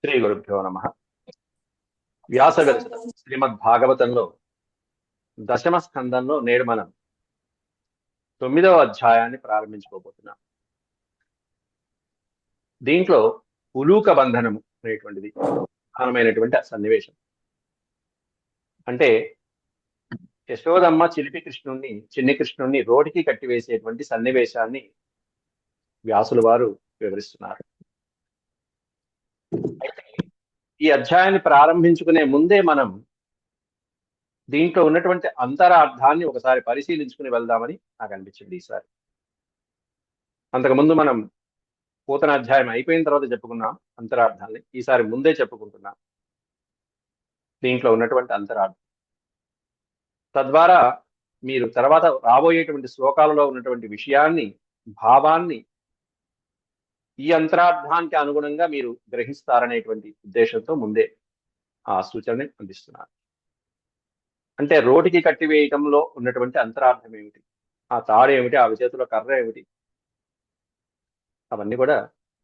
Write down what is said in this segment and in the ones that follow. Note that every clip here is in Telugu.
శ్రీ గురుభ్యో నమ. వ్యాస విరచిత శ్రీమద్ భాగవతంలో దశమ స్కందంలో నేడు మనం 9వ అధ్యాయాన్ని ప్రారంభించుకోబోతున్నాం. దీంట్లో ఉలూక బంధనము అనేటువంటిది ప్రధానమైనటువంటి సన్నివేశం. అంటే యశోదమ్మ చిన్ని కృష్ణుణ్ణి రోటికి కట్టివేసేటువంటి సన్నివేశాన్ని వ్యాసుల వారు వివరిస్తున్నారు. అయితే ఈ అధ్యాయాన్ని ప్రారంభించుకునే ముందే మనం దీంట్లో ఉన్నటువంటి అంతరార్థాన్ని ఒకసారి పరిశీలించుకుని వెళ్దామని నాకు అనిపించింది ఈసారి. అంతకుముందు మనం పూతన అధ్యాయం అయిపోయిన తర్వాత చెప్పుకున్నాం అంతరార్థాన్ని, ఈసారి ముందే చెప్పుకుంటున్నాం దీంట్లో ఉన్నటువంటి అంతరార్థం. తద్వారా మీరు తర్వాత రాబోయేటువంటి శ్లోకాలలో ఉన్నటువంటి విషయాన్ని, భావాన్ని ఈ అంతరార్థానికి అనుగుణంగా మీరు గ్రహిస్తారనేటువంటి ఉద్దేశంతో ముందే ఆ సూచనని అందిస్తున్నారు. అంటే రోటికి కట్టివేయటంలో ఉన్నటువంటి అంతరార్థం ఏమిటి, ఆ తాడు ఏమిటి, ఆ చేతిలో కర్ర ఏమిటి, అవన్నీ కూడా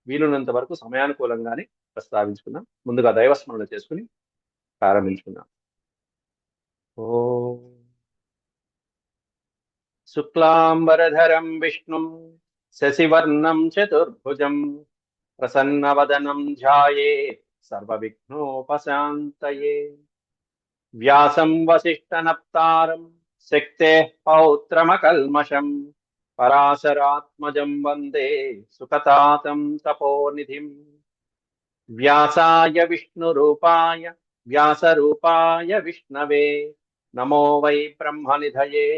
వీలున్నంత వరకు సమయానుకూలంగానే ప్రస్తావించుకున్నాం. ముందుగా దైవస్మరణ చేసుకుని ప్రారంభించుకున్నాం. ఓం శుక్లాంబరధరం విష్ణుం శశివర్ణం చతుర్భుజం ప్రసన్నవదనం ధ్యాయేత్ సర్వవిఘ్నోపశాంతయే. వ్యాసం వసిష్ఠనప్తారం శక్తేః పౌత్రమకల్మషం పరాశరాత్మజం వందే సుఖతాతం తపోనిధిం. వ్యాసాయ వ్యాసరూపాయ విష్ణవే నమో వై బ్రహ్మనిధయే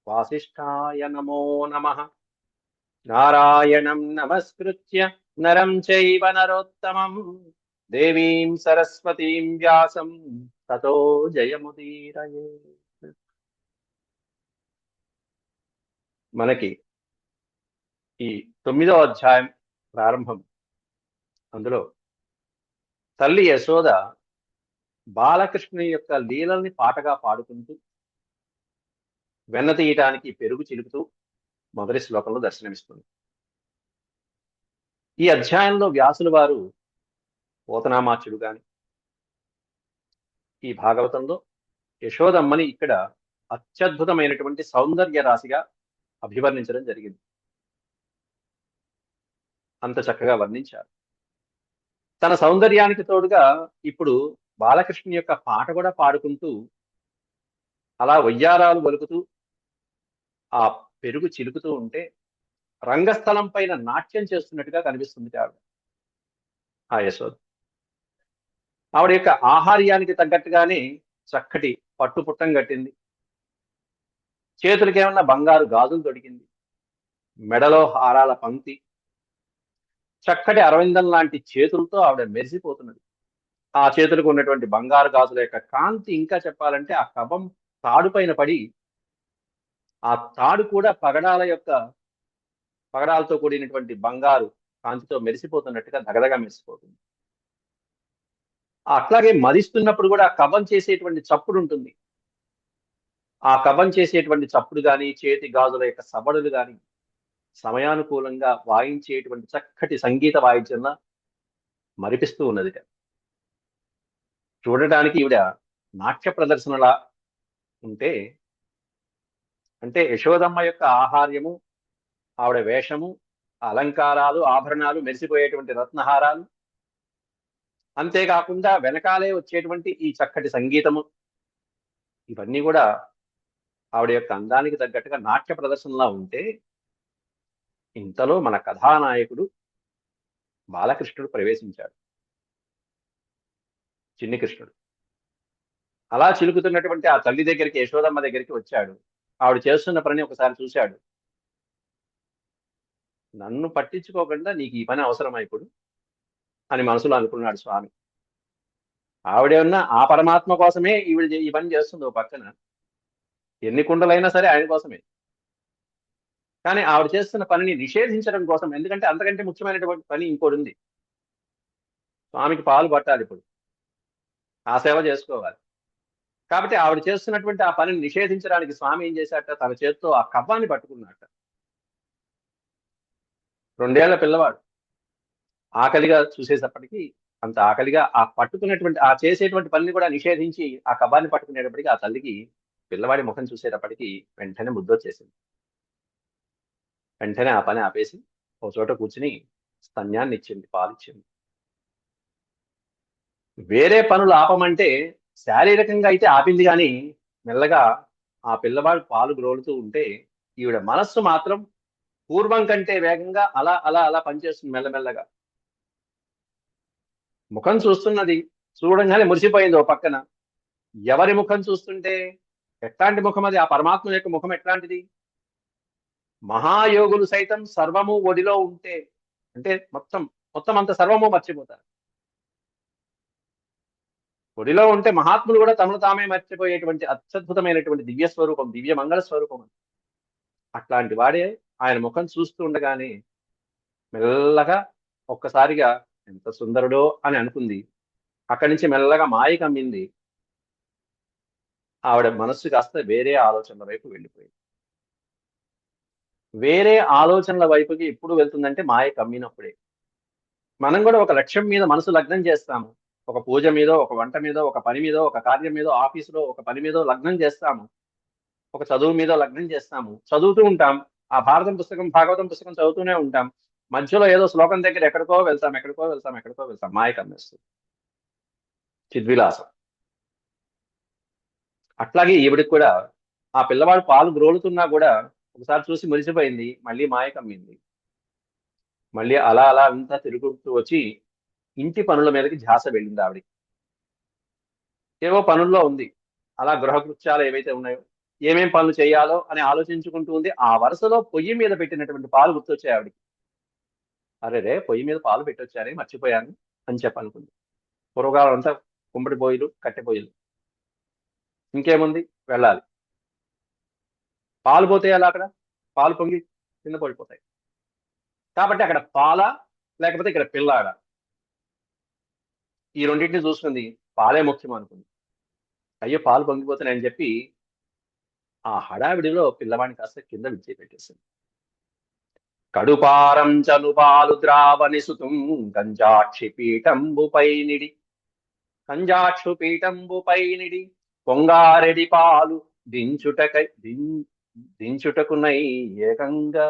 వాసిష్ఠాయ నమో నమః. నారాయణం నమస్కృత్య నరం చైవ నరోత్తమం దేవీం సరస్వతీం వ్యాసం తతో జయముదీరయే. మనకి ఈ 9వ అధ్యాయం ప్రారంభం. అందులో తల్లి యశోద బాలకృష్ణుని యొక్క లీలల్ని పాటగా పాడుకుంటూ వెన్న తీయటానికి పెరుగు చిలుకుతూ మొదటి శ్లోకంలో దర్శనమిస్తుంది. ఈ అధ్యాయంలో వ్యాసుల వారు పోతనామాచ్యుడు గాని, ఈ భాగవతంలో యశోదమ్మని ఇక్కడ అత్యద్భుతమైనటువంటి సౌందర్య రాశిగా అభివర్ణించడం జరిగింది. అంత చక్కగా వర్ణించారు. తన సౌందర్యానికి తోడుగా ఇప్పుడు బాలకృష్ణ యొక్క పాట కూడా పాడుకుంటూ అలా వయ్యారాలు వలుకుతూ ఆ పెరుగు చిలుకుతూ ఉంటే రంగస్థలం పైన నాట్యం చేస్తున్నట్టుగా కనిపిస్తుంది ఆవిడ, ఆ యశోద. ఆవిడ యొక్క ఆహార్యానికి తగ్గట్టుగానే చక్కటి పట్టు పుట్టం కట్టింది, చేతులకి ఏమన్నా బంగారు గాజులు తొడిగింది, మెడలో హారాల పంక్తి, చక్కటి అరవిందం లాంటి చేతులతో ఆవిడ మెరిసిపోతున్నది. ఆ చేతులకు ఉన్నటువంటి బంగారు గాజుల యొక్క కాంతి, ఇంకా చెప్పాలంటే ఆ కవం తాడు పైన పడి ఆ తాడు కూడా పగడాలతో కూడినటువంటి బంగారు కాంతితో మెరిసిపోతున్నట్టుగా దగదగా మెరిసిపోతుంది. అట్లాగే మదిస్తున్నప్పుడు కూడా కవ్వం చేసేటువంటి చప్పుడు ఉంటుంది. ఆ కవ్వం చేసేటువంటి చప్పుడు గాని, చేతి గాజుల యొక్క సబడులు గాని సమయానుకూలంగా వాయించేటువంటి చక్కటి సంగీత వాయిద్యంలా మరిపిస్తూ ఉన్నది. చూడటానికి ఈవిడ నాట్య ప్రదర్శనలా ఉంటే, అంటే యశోదమ్మ యొక్క ఆహార్యము, ఆవిడ వేషము, అలంకారాలు, ఆభరణాలు, మెరిసిపోయేటువంటి రత్నహారాలు, అంతేకాకుండా వెనకాలే వచ్చేటువంటి ఈ చక్కటి సంగీతము, ఇవన్నీ కూడా ఆవిడ యొక్క అందానికి తగ్గట్టుగా నాట్య ప్రదర్శనలా ఉంటే, ఇంతలో మన కథానాయకుడు బాలకృష్ణుడు ప్రవేశించాడు, చిన్ని కృష్ణుడు. అలా చిలుకుతున్నటువంటి ఆ తల్లి దగ్గరికి, యశోదమ్మ దగ్గరికి వచ్చాడు. ఆవిడ చేస్తున్న పని ఒకసారి చూశాడు. నన్ను పట్టించుకోకుండా నీకు ఈ పని అవసరమా ఇప్పుడు అని మనసులో అనుకున్నాడు స్వామి. ఆవిడేమన్నా ఆ పరమాత్మ కోసమే ఈవిడ ఈ పని చేస్తుంది. ఓ పక్కన ఎన్ని కుండలైనా సరే ఆయన కోసమే, కానీ ఆవిడ చేస్తున్న పనిని నిషేధించడం కోసం. ఎందుకంటే అంతకంటే ముఖ్యమైనటువంటి పని ఇంకోటి ఉంది. స్వామికి పాలు పట్టాలి, ఇప్పుడు ఆ సేవ చేసుకోవాలి. కాబట్టి ఆవిడ చేస్తున్నటువంటి ఆ పనిని నిషేధించడానికి స్వామి ఏం చేశాట, తన చేతితో ఆ కవ్వాన్ని పట్టుకున్నట్ట. 2 ఏళ్ల పిల్లవాడు. ఆకలిగా చూసేటప్పటికి, అంత ఆకలిగా ఆ పట్టుకున్నటువంటి ఆ చేసేటువంటి పనిని కూడా నిషేధించి ఆ కబాన్ని పట్టుకునేటప్పటికి ఆ తల్లికి పిల్లవాడి ముఖం చూసేటప్పటికి వెంటనే ముద్దొచ్చేసింది. వెంటనే ఆ పని ఆపేసి ఒక చోట కూర్చుని స్తన్యాన్ని ఇచ్చింది, పాలిచ్చింది. వేరే పనులు ఆపమంటే శారీరకంగా అయితే ఆపింది కానీ మెల్లగా ఆ పిల్లవాడు పాలు గ్రోలుతూ ఉంటే ఈవిడ మనస్సు మాత్రం పూర్వం కంటే వేగంగా అలా అలా అలా పనిచేస్తుంది మెల్లమెల్లగా. ముఖం చూస్తున్నది, చూడంగానే మురిసిపోయింది ఓ పక్కన. ఎవరి ముఖం చూస్తుంటే ఎట్లాంటి ముఖం అది? ఆ పరమాత్మ యొక్క ముఖం ఎట్లాంటిది? మహాయోగులు సైతం సర్వము ఒడిలో ఉంటే, అంటే మొత్తం మొత్తం అంత సర్వము మర్చిపోతారు. ఒడిలో ఉంటే మహాత్ములు కూడా తమను తామే మర్చిపోయేటువంటి అత్యద్భుతమైనటువంటి దివ్య స్వరూపం, దివ్య మంగళ స్వరూపం. అట్లాంటి వాడే ఆయన ముఖం చూస్తూ ఉండగానే మెల్లగా ఒక్కసారిగా ఎంత సుందరుడో అని అనుకుంది. అక్కడి నుంచి మెల్లగా మాయ కమ్మింది. ఆవిడ మనస్సు కాస్త వేరే ఆలోచనల వైపు వెళ్ళిపోయింది. వేరే ఆలోచనల వైపుకి ఎప్పుడు వెళ్తుందంటే మాయ కమ్మినప్పుడే. మనం కూడా ఒక లక్ష్యం మీద మనసు లగ్నం చేస్తాము. ఒక పూజ మీదో, ఒక వంట మీదో, ఒక పని మీదో, ఒక కార్యం మీదో, ఆఫీసులో ఒక పని మీదో లగ్నం చేస్తాము. ఒక చదువు మీదో లగ్నం చేస్తాము. చదువుతూ ఉంటాం. ఆ భారతం పుస్తకం, భాగవతం పుస్తకం చదువుతూనే ఉంటాం. మధ్యలో ఏదో శ్లోకం దగ్గర ఎక్కడికో వెళ్తాం, ఎక్కడికో వెళ్తాం, ఎక్కడికో వెళ్తాం. మాయ కమ్మేస్తుంది. చిద్విలాసం. అట్లాగే ఈవిడికి కూడా ఆ పిల్లవాడు పాలు గ్రోలుతున్నా కూడా ఒకసారి చూసి మురిసిపోయింది. మళ్ళీ మాయ కమ్మింది. మళ్ళీ అలా అలా అంతా తిరుగుతూ వచ్చి ఇంటి పనుల మీదకి ధ్యాస వెళ్ళింది ఆవిడికి. ఏవో పనుల్లో ఉంది. అలా గృహకృత్యాలు ఏవైతే ఉన్నాయో, ఏమేం పనులు చేయాలో అని ఆలోచించుకుంటూ ఉంది. ఆ వరుసలో పొయ్యి మీద పెట్టినటువంటి పాలు గుర్తొచ్చాయి ఆవిడకి. అరెరే! పొయ్యి మీద పాలు పెట్టొచ్చానే మర్చిపోయాను అని చెప్పనుకుంది. పూర్వకాలం అంతా కుంపటి పొయ్యిలు, కట్టె పొయ్యిలు. ఇంకేముంది వెళ్ళాలి. పాలు పోతాయి అలా అక్కడ. పాలు పొంగి కింద పడిపోతాయి. కాబట్టి అక్కడ పాలా? లేకపోతే ఇక్కడ పిల్లాడా? ఈ రెండింటిని చూసుకుంది. పాలే ముఖ్యం అనుకుంది. అయ్యో! పాలు పొంగిపోతున్నాయని చెప్పి ఆ హడావిడిలో పిల్లవాడిని కాస్త కింద విడిచిపెట్టేసింది. కడుపారం చనుపాలు ద్రావణి సుతుం గంజాక్షి పీఠంబుపై నిడి కంజాక్షు పీఠంబుపై నిడి పొంగారెడి పాలు దించుటకై దించుటకునై ఏకంగా.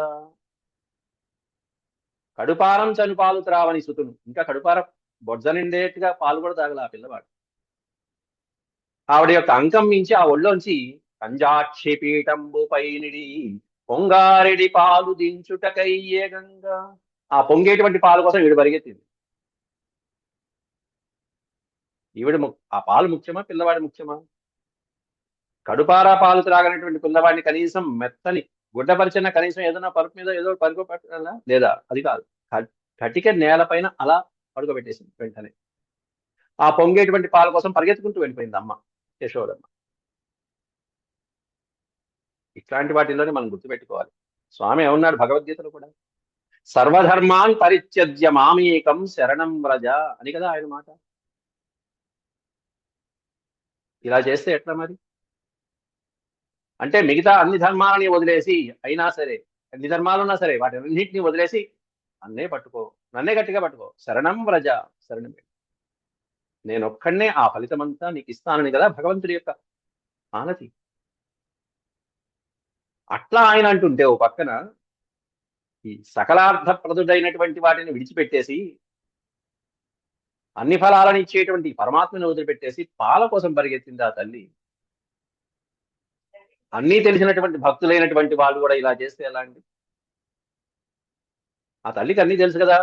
కడుపారం చనుపాలు త్రావని సుతును, ఇంకా కడుపారం బొజ్జ నిండేట్టుగా పాలు కూడా తాగల ఆ పిల్లవాడు. ఆవిడ యొక్క అంకం మించి ఆ ఒళ్ళోంచి కంజాక్షి పీఠంబుపై నిడి పొంగారెడి పాలు దించుటకై ఏకంగా. ఆ పొంగేటువంటి పాలు కోసం ఈవిడ పరిగెత్తింది. ఆ పాలు ముఖ్యమా, పిల్లవాడి ముఖ్యమా? కడుపారా పాలు త్రాగనటువంటి పిల్లవాడిని కనీసం మెత్తని గుడ్డపరిచిన కనీసం ఏదైనా పరుపు మీద ఏదో పడుకోబెట్టాలా లేదా? అది కాదు. కటిక నేల పైన అలా పడుకోబెట్టేసింది వెంటనే. ఆ పొంగేటువంటి పాల కోసం పరిగెత్తుకుంటూ వెళ్ళిపోయింది అమ్మ యశోదమ్మ. ఇట్లాంటి వాటిల్లోనే మనం గుర్తుపెట్టుకోవాలి. స్వామి ఏమన్నాడు భగవద్గీతలో కూడా? సర్వధర్మాన్ పరిత్యజ్య మామేకం శరణం వ్రజ అని కదా ఆయన మాట. ఇలా చేస్తే ఎట్లా మరి? అంటే మిగతా అన్ని ధర్మాలని వదిలేసి అయినా సరే, అన్ని ధర్మాలున్నా సరే వాటి అన్నింటినీ వదిలేసి నన్నే పట్టుకో, నన్నే గట్టిగా పట్టుకో, శరణం వ్రజ, శరణం. నేనొక్కడనే ఆ ఫలితమంతా నీకు ఇస్తానని కదా భగవంతుడి యొక్క ఆనతి. అట్లా ఆయన అంటుంటే ఓ పక్కన ఈ సకలార్థప్రదుడైనటువంటి వాటిని విడిచిపెట్టేసి అన్ని ఫలాలను ఇచ్చేటువంటి పరమాత్మని వదిలిపెట్టేసి పాల కోసం పరిగెత్తింది ఆ తల్లి. అన్నీ తెలిసినటువంటి భక్తులైనటువంటి వాళ్ళు కూడా ఇలా చేస్తే ఎలా అండి? ఆ తల్లికి అన్నీ తెలుసు కదా.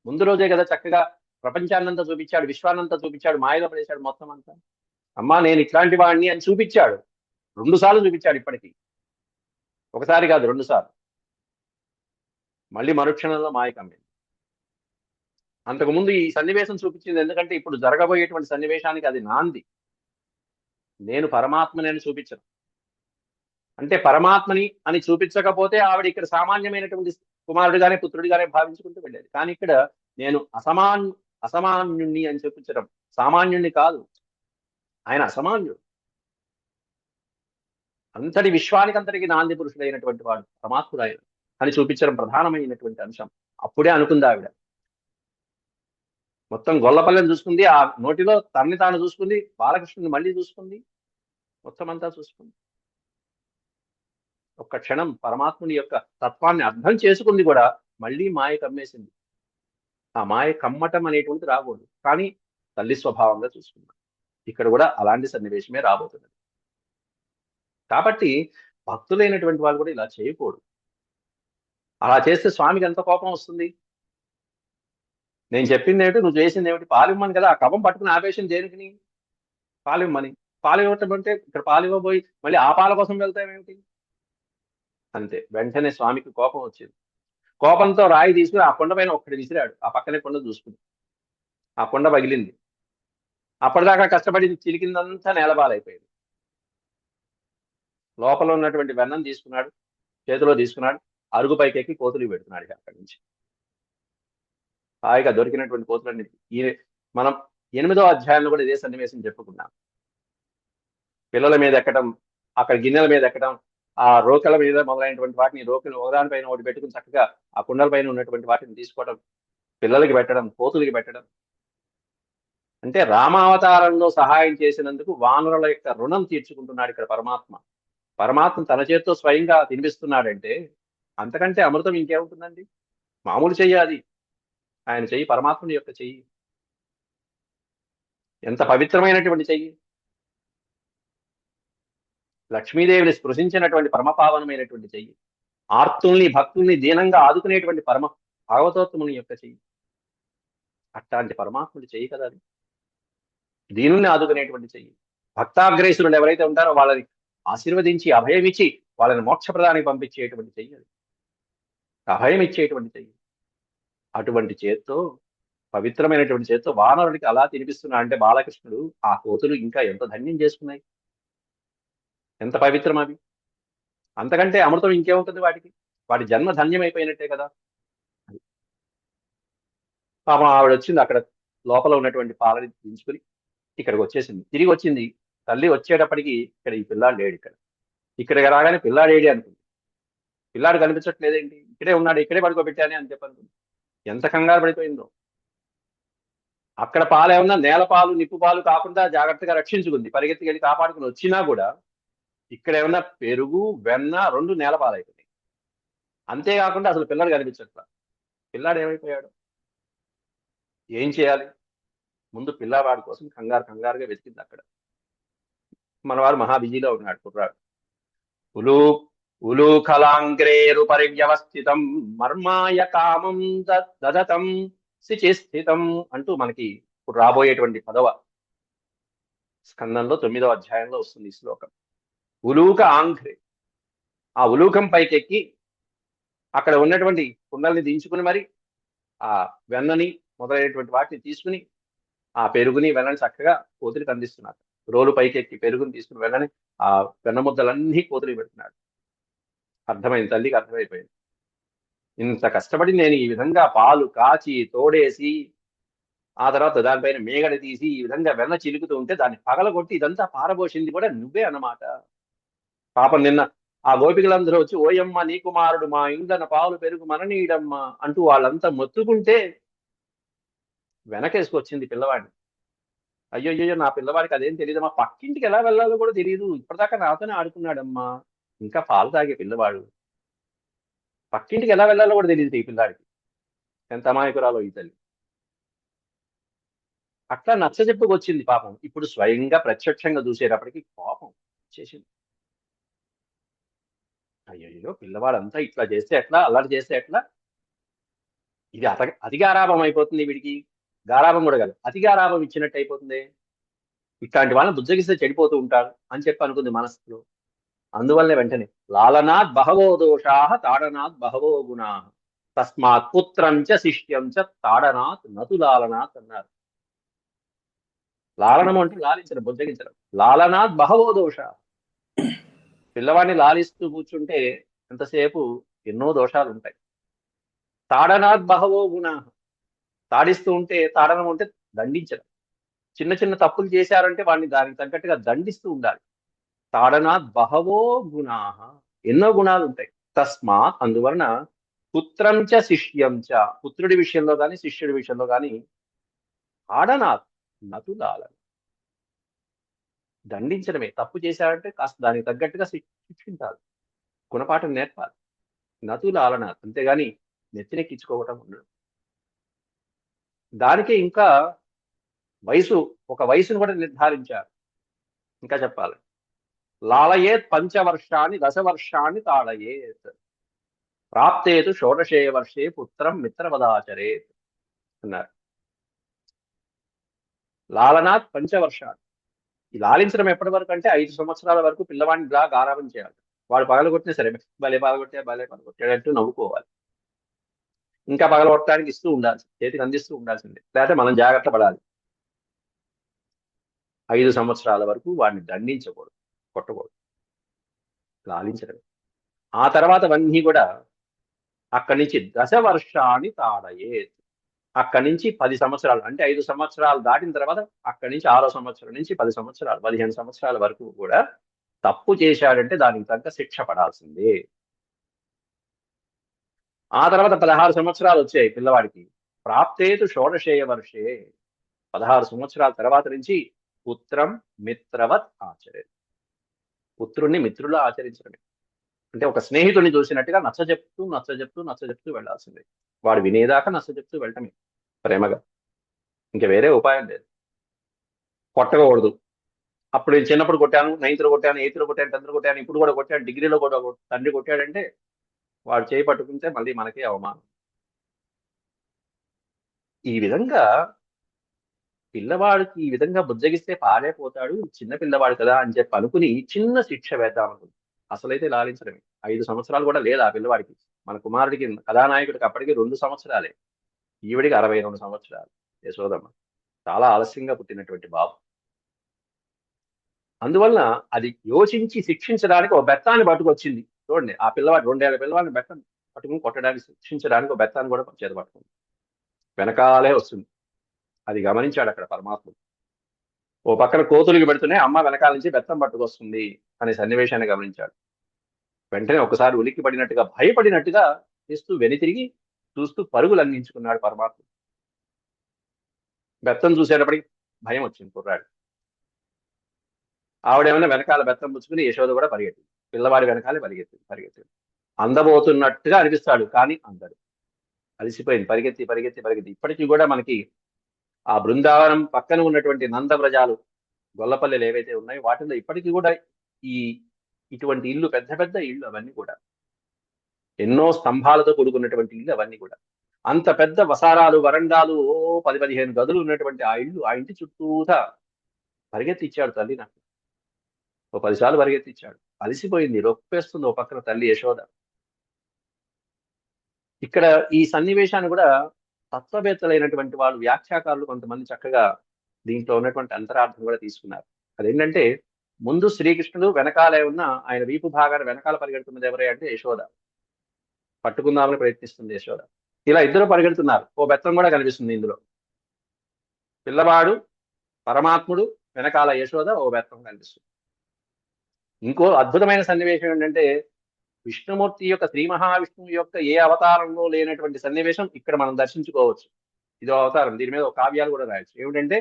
ముందు రోజే కదా చక్కగా ప్రపంచాన్నంతా చూపించాడు, విశ్వాన్నంతా చూపించాడు, మాయలో పడేశాడు మొత్తం అంతా. అమ్మా నేను ఇట్లాంటి వాడిని అని చూపించాడు. 2 సార్లు చూపించాడు ఇప్పటికీ. ఒకసారి కాదు 2 సార్లు. మళ్ళీ మరుక్షణంలో మాయ కమ్మింది. అంతకుముందు ఈ సన్నివేశం చూపించింది ఎందుకంటే ఇప్పుడు జరగబోయేటువంటి సన్నివేశానికి అది నాంది. నేను పరమాత్మని అని చూపించను. అంటే పరమాత్మని అని చూపించకపోతే ఆవిడ ఇక్కడ సామాన్యమైనటువంటి కుమారుడిగానే పుత్రుడిగానే భావించుకుంటూ వెళ్ళేది. కానీ ఇక్కడ నేను అసామాన్యుణ్ణి అని చూపించడం. సామాన్యుణ్ణి కాదు, ఆయన అసామాన్యుడు. అంతటి విశ్వానికి అంతటికి నాంది పురుషుడైనటువంటి వాడు పరమాత్ముడు ఆయన అని చూపించడం ప్రధానమైనటువంటి అంశం. అప్పుడే అనుకుంది ఆవిడ, మొత్తం గొల్లపల్లెని చూసుకుంది, ఆ నోటిలో తన్ని తాను చూసుకుంది, బాలకృష్ణుని మళ్ళీ చూసుకుంది, మొత్తం అంతా చూసుకుంది. ఒక్క క్షణం పరమాత్ముని యొక్క తత్వాన్ని అర్థం చేసుకుంది కూడా మళ్ళీ మాయ కమ్మేసింది. ఆ మాయ కమ్మటం అనేటువంటిది రాకూడదు, కానీ తల్లి స్వభావంగా చూసుకున్నాం. ఇక్కడ కూడా అలాంటి సన్నివేశమే రాబోతున్నది. కాబట్టి భక్తులైనటువంటి వాళ్ళు కూడా ఇలా చేయకూడదు. అలా చేస్తే స్వామికి ఎంత కోపం వస్తుంది. నేను చెప్పింది ఏమిటి, నువ్వు చేసింది ఏమిటి, పాలిమ్మని కదా, ఆ కవం పట్టుకుని ఆపేసింది దేనికి, పాలిమ్మని. పాలు ఇవ్వటం అంటే ఇక్కడ పాలు ఇవ్వబోయి మళ్ళీ ఆ పాల కోసం వెళ్తామేమిటి. అంతే, వెంటనే స్వామికి కోపం వచ్చింది. కోపంతో రాయి తీసుకుని ఆ కొండ పైన ఒక్కటి విసిరాడు. ఆ పక్కనే కొండ చూసుకుని ఆ కొండ పగిలింది. అప్పటిదాకా కష్టపడి చిలికిందంతా నేలబాలైపోయింది. లోపల ఉన్నటువంటి వెన్నం తీసుకున్నాడు, చేతిలో తీసుకున్నాడు, అరుగు పైకి ఎక్కి కోతులు పెడుతున్నాడు. అక్కడి నుంచి హాయిగా దొరికినటువంటి కోతులన్నీ ఈ మనం 8వ అధ్యాయంలో కూడా ఇదే సన్నివేశం చెప్పుకున్నాం. పిల్లల మీద ఎక్కడం, అక్కడ గిన్నెల మీద ఎక్కడం, ఆ రోకల మీద మొదలైనటువంటి వాటిని, రోకలు ఒకదానిపైన ఒకటి పెట్టుకుని చక్కగా ఆ కుండల పైన ఉన్నటువంటి వాటిని తీసుకోవడం, పిల్లలకి పెట్టడం, కోతులకి పెట్టడం. అంటే రామావతారంలో సహాయం చేసినందుకు వానరుల యొక్క రుణం తీర్చుకుంటున్నాడు ఇక్కడ పరమాత్మ. పరమాత్మ తన చేతితో స్వయంగా తినిపిస్తున్నాడంటే అంతకంటే అమృతం ఇంకేముంటుందండి. మామూలు చెయ్యి అది, ఆయన చెయ్యి, పరమాత్ముని యొక్క చెయ్యి ఎంత పవిత్రమైనటువంటి చెయ్యి. లక్ష్మీదేవిని స్పృశించినటువంటి పరమపావనమైనటువంటి చెయ్యి. ఆర్తుల్ని భక్తుల్ని దీనంగా ఆదుకునేటువంటి పరమ భాగవతోత్తముని యొక్క చెయ్యి. అట్లాంటి పరమాత్ముడి చెయ్యి కదా అది. దీనుల్ని ఆదుకునేటువంటి చెయ్యి. భక్తాగ్రేసులు ఎవరైతే ఉంటారో వాళ్ళని ఆశీర్వదించి అభయమిచ్చి వాళ్ళని మోక్షప్రదానికి పంపించేటువంటి చెయ్యి అది. అభయం ఇచ్చేటువంటి చెయ్యి. అటువంటి చేత్తో, పవిత్రమైనటువంటి చేత్తో వానరుడికి అలా తినిపిస్తున్నా అంటే బాలకృష్ణుడు, ఆ కోతులు ఇంకా ఎంత ధన్యం చేసుకున్నాయి, ఎంత పవిత్రం అవి. అంతకంటే అమృతం ఇంకేముంటుంది వాటికి. వాటి జన్మ ధన్యమైపోయినట్టే కదా. పాపం ఆవిడ వచ్చింది, అక్కడ లోపల ఉన్నటువంటి పాలని దించుకుని ఇక్కడికి వచ్చేసింది. తిరిగి వచ్చింది. తల్లి వచ్చేటప్పటికి ఇక్కడ ఈ పిల్లాడు లేడు. ఇక్కడికి రాగానే పిల్లాడు ఏడి అనుకుంది. పిల్లాడు కనిపించట్లేదేంటి, ఇక్కడే ఉన్నాడు, ఇక్కడే పడుకోబెట్టానే అని చెప్పనుకుంది. ఎంత కంగారు పడిపోయిందో. అక్కడ పాలు ఏమన్నా నేల పాలు, నిప్పు పాలు కాకుండా జాగ్రత్తగా రక్షించుకుంది, పరిగెత్తికి వెళ్ళి కాపాడుకుని వచ్చినా కూడా ఇక్కడ ఏమన్నా పెరుగు, వెన్న 2 నేల పాలైపోయింది. అంతేకాకుండా అసలు పిల్లాడు కనిపించట్లా. పిల్లాడు ఏమైపోయాడు, ఏం చేయాలి. ముందు పిల్లవాడి కోసం కంగారుగా వెతికింది. అక్కడ మనవారు మహా బిజీలో ఉన్నాడు కుర్రాడు. ఉలూఖలాంగ్రేరు పరివ్యవస్థితం మర్మాయ కామం దదతం శిచిస్థితం అంటూ మనకి ఇప్పుడు రాబోయేటువంటి 10వ స్కందంలో 9వ అధ్యాయంలో వస్తుంది ఈ శ్లోకం. ఉలూక ఆంఘ్రే, ఆ ఉలూకం పైకెక్కి అక్కడ ఉన్నటువంటి కుండల్ని దించుకుని మరి ఆ వెన్నని మొదలైనటువంటి వాటిని తీసుకుని ఆ పెరుగుని వెన్నని చక్కగా కోతులకు అందిస్తున్నారు. రోలు పైకెక్కి పెరుగుని తీసుకుని వెన్నని ఆ వెన్న ముద్దలన్నీ కోతులు పెడుతున్నాడు. అర్థమైంది, తల్లికి అర్థమైపోయింది. ఇంత కష్టపడి నేను ఈ విధంగా పాలు కాచి తోడేసి ఆ తర్వాత దానిపైన మేగడ తీసి ఈ విధంగా వెన్న చిలుకుతూ ఉంటే దాన్ని పగలగొట్టి ఇదంతా పారబోసింది కూడా నువ్వే అన్నమాట. పాపం నిన్న ఆ గోపికలందరూ వచ్చి ఓయమ్మ నీ కుమారుడు మా ఇండ్లన పాలు పెరుగు మననీయడమ్మ అంటూ వాళ్ళంతా మొత్తుకుంటే వెనకేసుకొచ్చింది పిల్లవాడిని. అయ్యో నా పిల్లవాడికి అదేం తెలియదు, మా పక్కింటికి ఎలా వెళ్ళాలో కూడా తెలియదు, ఇప్పటిదాకా నాతోనే ఆడుకున్నాడమ్మా. ఇంకా పాలు తాగే పిల్లవాడు, పక్కింటికి ఎలా వెళ్ళాలో కూడా తెలియదు ఈ పిల్లాడికి. ఎంత అమాయకురాలో ఈ తల్లి. అట్లా నచ్చజెప్పుకొచ్చింది పాపం. ఇప్పుడు స్వయంగా ప్రత్యక్షంగా చూసేటప్పటికి కోపం వచ్చేసింది. అయ్యో పిల్లవాడంతా ఇట్లా చేస్తే ఎట్లా, అల్లరి చేస్తే ఎట్లా, ఇది అతి గారాభం అయిపోతుంది వీడికి. గారాభం కూడా కాదు, అతి గారాభం ఇచ్చినట్టు అయిపోతుంది. ఇట్లాంటి వాళ్ళని బుజ్జగిస్తే చెడిపోతూ ఉంటారు అని చెప్పి అనుకుంది మనసులో. అందువల్లనే వెంటనే లాలనాత్ బహవో దోషా తాడనాత్ బహవో గుణా తస్మాత్ పుత్రం చ శిష్యం చ తాడనాత్ నతు లాలనాత్ అన్నారు. లాలనం అంటే లాలించడం, బుజ్జగించడం. లాలనాత్ బహవో దోష, పిల్లవాడిని లాలిస్తూ కూర్చుంటే ఎంతసేపు ఎన్నో దోషాలు ఉంటాయి. తాడనాత్ బహవో గుణా, తాడిస్తూ ఉంటే, తాడనం ఉంటే దండించడం. చిన్న చిన్న తప్పులు చేశారంటే వాడిని దానికి తగ్గట్టుగా దండిస్తూ ఉండాలి. తాడనాత్ బహవో గుణా, ఎన్నో గుణాలు ఉంటాయి. తస్మాత్ అందువలన పుత్రం చ శిష్యం చ, పుత్రుడి విషయంలో కానీ శిష్యుడి విషయంలో కానీ ఆడనాథ్ నతులాలన. దండించడమే. తప్పు చేశారంటే కాస్త దానికి తగ్గట్టుగా శిక్షించాలి, గుణపాఠం నేర్పాలి. నతులాలనాథ్, అంతేగాని నెత్తినెక్కించుకోవటం ఉండదు. దానికే ఇంకా వయసు, ఒక వయసును కూడా నిర్ధారించారు. ఇంకా చెప్పాలి, లాలయేత్ పంచవర్షాన్ని దశవర్షాన్ని తాళయేత్ ప్రాప్తేతు షోడశే వర్షే పుత్రం మిత్రవదాచరేత్ అన్నారు. లాలనాథ్ పంచవర్షాలు. ఈ లాలించడం ఎప్పటి వరకు అంటే 5 సంవత్సరాల వరకు పిల్లవాడిని ఇలా గారాబం చేయాలి. వాడు పగలగొట్టినా సరే, భలే పగలగొట్టాడు అంటూ నవ్వుకోవాలి. ఇంకా పగలగొట్టడానికి ఇస్తూ ఉండాల్సి, చేతికి అందిస్తూ ఉండాల్సిందే, లేకపోతే మనం జాగ్రత్త పడాలి. 5 సంవత్సరాల వరకు వాడిని దండించకూడదు, కొట్టకూడదు, లాలించడం. ఆ తర్వాత అవన్నీ కూడా అక్కడి నుంచి దశవర్షాన్ని తాడయేత్. అక్కడి నుంచి 10 సంవత్సరాలు, అంటే 5 సంవత్సరాలు దాటిన తర్వాత అక్కడి నుంచి 6వ సంవత్సరం నుంచి 10 సంవత్సరాలు, 15 సంవత్సరాల వరకు కూడా తప్పు చేశాడంటే దానికి తగ్గ శిక్ష పడాల్సిందే. ఆ తర్వాత 16 సంవత్సరాలు వచ్చాయి పిల్లవాడికి. ప్రాప్తేతు షోడశేయ వర్షే. 16 సంవత్సరాల తర్వాత నుంచి పుత్రం మిత్రవత్ ఆచరే. పుత్రుణ్ణి మిత్రులా ఆచరించడమే. అంటే ఒక స్నేహితుడిని చూసినట్టుగా నచ్చజెప్తూ వెళ్లాల్సిందే. వాడు వినేదాకా నచ్చజెప్తూ వెళ్ళటమే ప్రేమగా. ఇంకా వేరే ఉపాయం లేదు. కొట్టకూడదు. అప్పుడు నేను చిన్నప్పుడు కొట్టాను, 9th లో కొట్టాను, 8th లో కొట్టాను, 10th లో కొట్టాను, ఇప్పుడు కూడా కొట్టాను, డిగ్రీలో కూడా తండ్రి కొట్టాడంటే వాడు చేయి పట్టుకుంటే మళ్ళీ మనకే అవమానం. ఈ విధంగా పిల్లవాడికి ఈ విధంగా బుజ్జగిస్తే పాడైపోతాడు, చిన్న పిల్లవాడు కదా అని చెప్పి అనుకుని చిన్న శిక్ష వేద్దాం అనుకుంది. అసలైతే లాలించడమే. 5 సంవత్సరాలు కూడా లేదు ఆ పిల్లవాడికి. మన కుమారుడికి, కథానాయకుడికి అప్పటికి 2 సంవత్సరాలే, ఈవిడికి 62 సంవత్సరాలు. యశోదమ్మ చాలా ఆలస్యంగా పుట్టినటువంటి బాబు. అందువల్ల అది యోచించి శిక్షించడానికి ఒక బెత్తాన్ని పట్టుకొచ్చింది. చూడండి, ఆ పిల్లవాడు 2 ఏళ్ల పిల్లవాడిని బెత్తం పట్టుకుని కొట్టడానికి, శిక్షించడానికి ఒక బెత్తాన్ని కూడా చేత పట్టుకుంది. వెనకాలే వస్తుంది. అది గమనించాడు అక్కడ పరమాత్ముడు. ఓ పక్కన కోతులకి పెడుతున్నాయి, అమ్మ వెనకాల నుంచి బెత్తం పట్టుకొస్తుంది అనే సన్నివేశాన్ని గమనించాడు. వెంటనే ఒకసారి ఉలిక్కి పడినట్టుగా, భయపడినట్టుగా చేస్తూ వెనుతిరిగి చూస్తూ పరుగులు అందించుకున్నాడు పరమాత్ముడు. బెత్తం చూసేటప్పటికి భయం వచ్చింది కుర్రాడు. ఆవిడేమైనా వెనకాల బెత్తం పుచ్చుకుని యశోద కూడా పరిగెత్తింది. పిల్లవాడి వెనకాలే పరిగెత్తింది. అందబోతున్నట్టుగా అనిపిస్తాడు, కానీ అందడు. అలసిపోయింది, పరిగెత్తి. ఇప్పటికీ కూడా మనకి ఆ బృందావనం పక్కన ఉన్నటువంటి నందవ్రజాలు, గొల్లపల్లెలు ఏవైతే ఉన్నాయో వాటిలో ఇప్పటికీ కూడా ఈ ఇటువంటి ఇల్లు, పెద్ద పెద్ద ఇళ్ళు అవన్నీ కూడా, ఎన్నో స్తంభాలతో కూడుకున్నటువంటి ఇల్లు అవన్నీ కూడా. అంత పెద్ద వసారాలు, వరండాలు, 10-15 గదులు ఉన్నటువంటి ఆ ఇల్లు, ఆ ఇంటి చుట్టూతా పరిగెత్తిచ్చాడు తల్లి నాకు. ఓ 10 సార్లు పరిగెత్తిచ్చాడు. అలసిపోయింది, రొప్పేస్తుంది ఓ పక్కన తల్లి యశోద. ఇక్కడ ఈ సన్నివేశాన్ని కూడా తత్వవేత్తలైనటువంటి వాళ్ళు, వ్యాఖ్యాకారులు కొంతమంది చక్కగా దీంట్లో ఉన్నటువంటి అంతరార్థం కూడా తీసుకున్నారు. అదేంటంటే, ముందు శ్రీకృష్ణుడు, వెనకాలే ఉన్న ఆయన వీపు భాగాన్ని వెనకాల పరిగెడుతున్నది ఎవరే అంటే యశోద. పట్టుకుందామని ప్రయత్నిస్తుంది యశోద. ఇలా ఇద్దరు పరిగెడుతున్నారు. ఓ బెత్తం కూడా కనిపిస్తుంది ఇందులో. పిల్లవాడు, పరమాత్ముడు, వెనకాల యశోద, ఓ బెత్తం కనిపిస్తుంది. ఇంకో అద్భుతమైన సన్నివేశం ఏంటంటే, విష్ణుమూర్తి యొక్క, శ్రీ మహావిష్ణువు యొక్క ఏ అవతారంలో లేనటువంటి సన్నివేశం ఇక్కడ మనం దర్శించుకోవచ్చు. ఇదో అవతారం. దీని మీద ఒక కావ్యాలు కూడా రాయొచ్చు. ఏమిటంటే,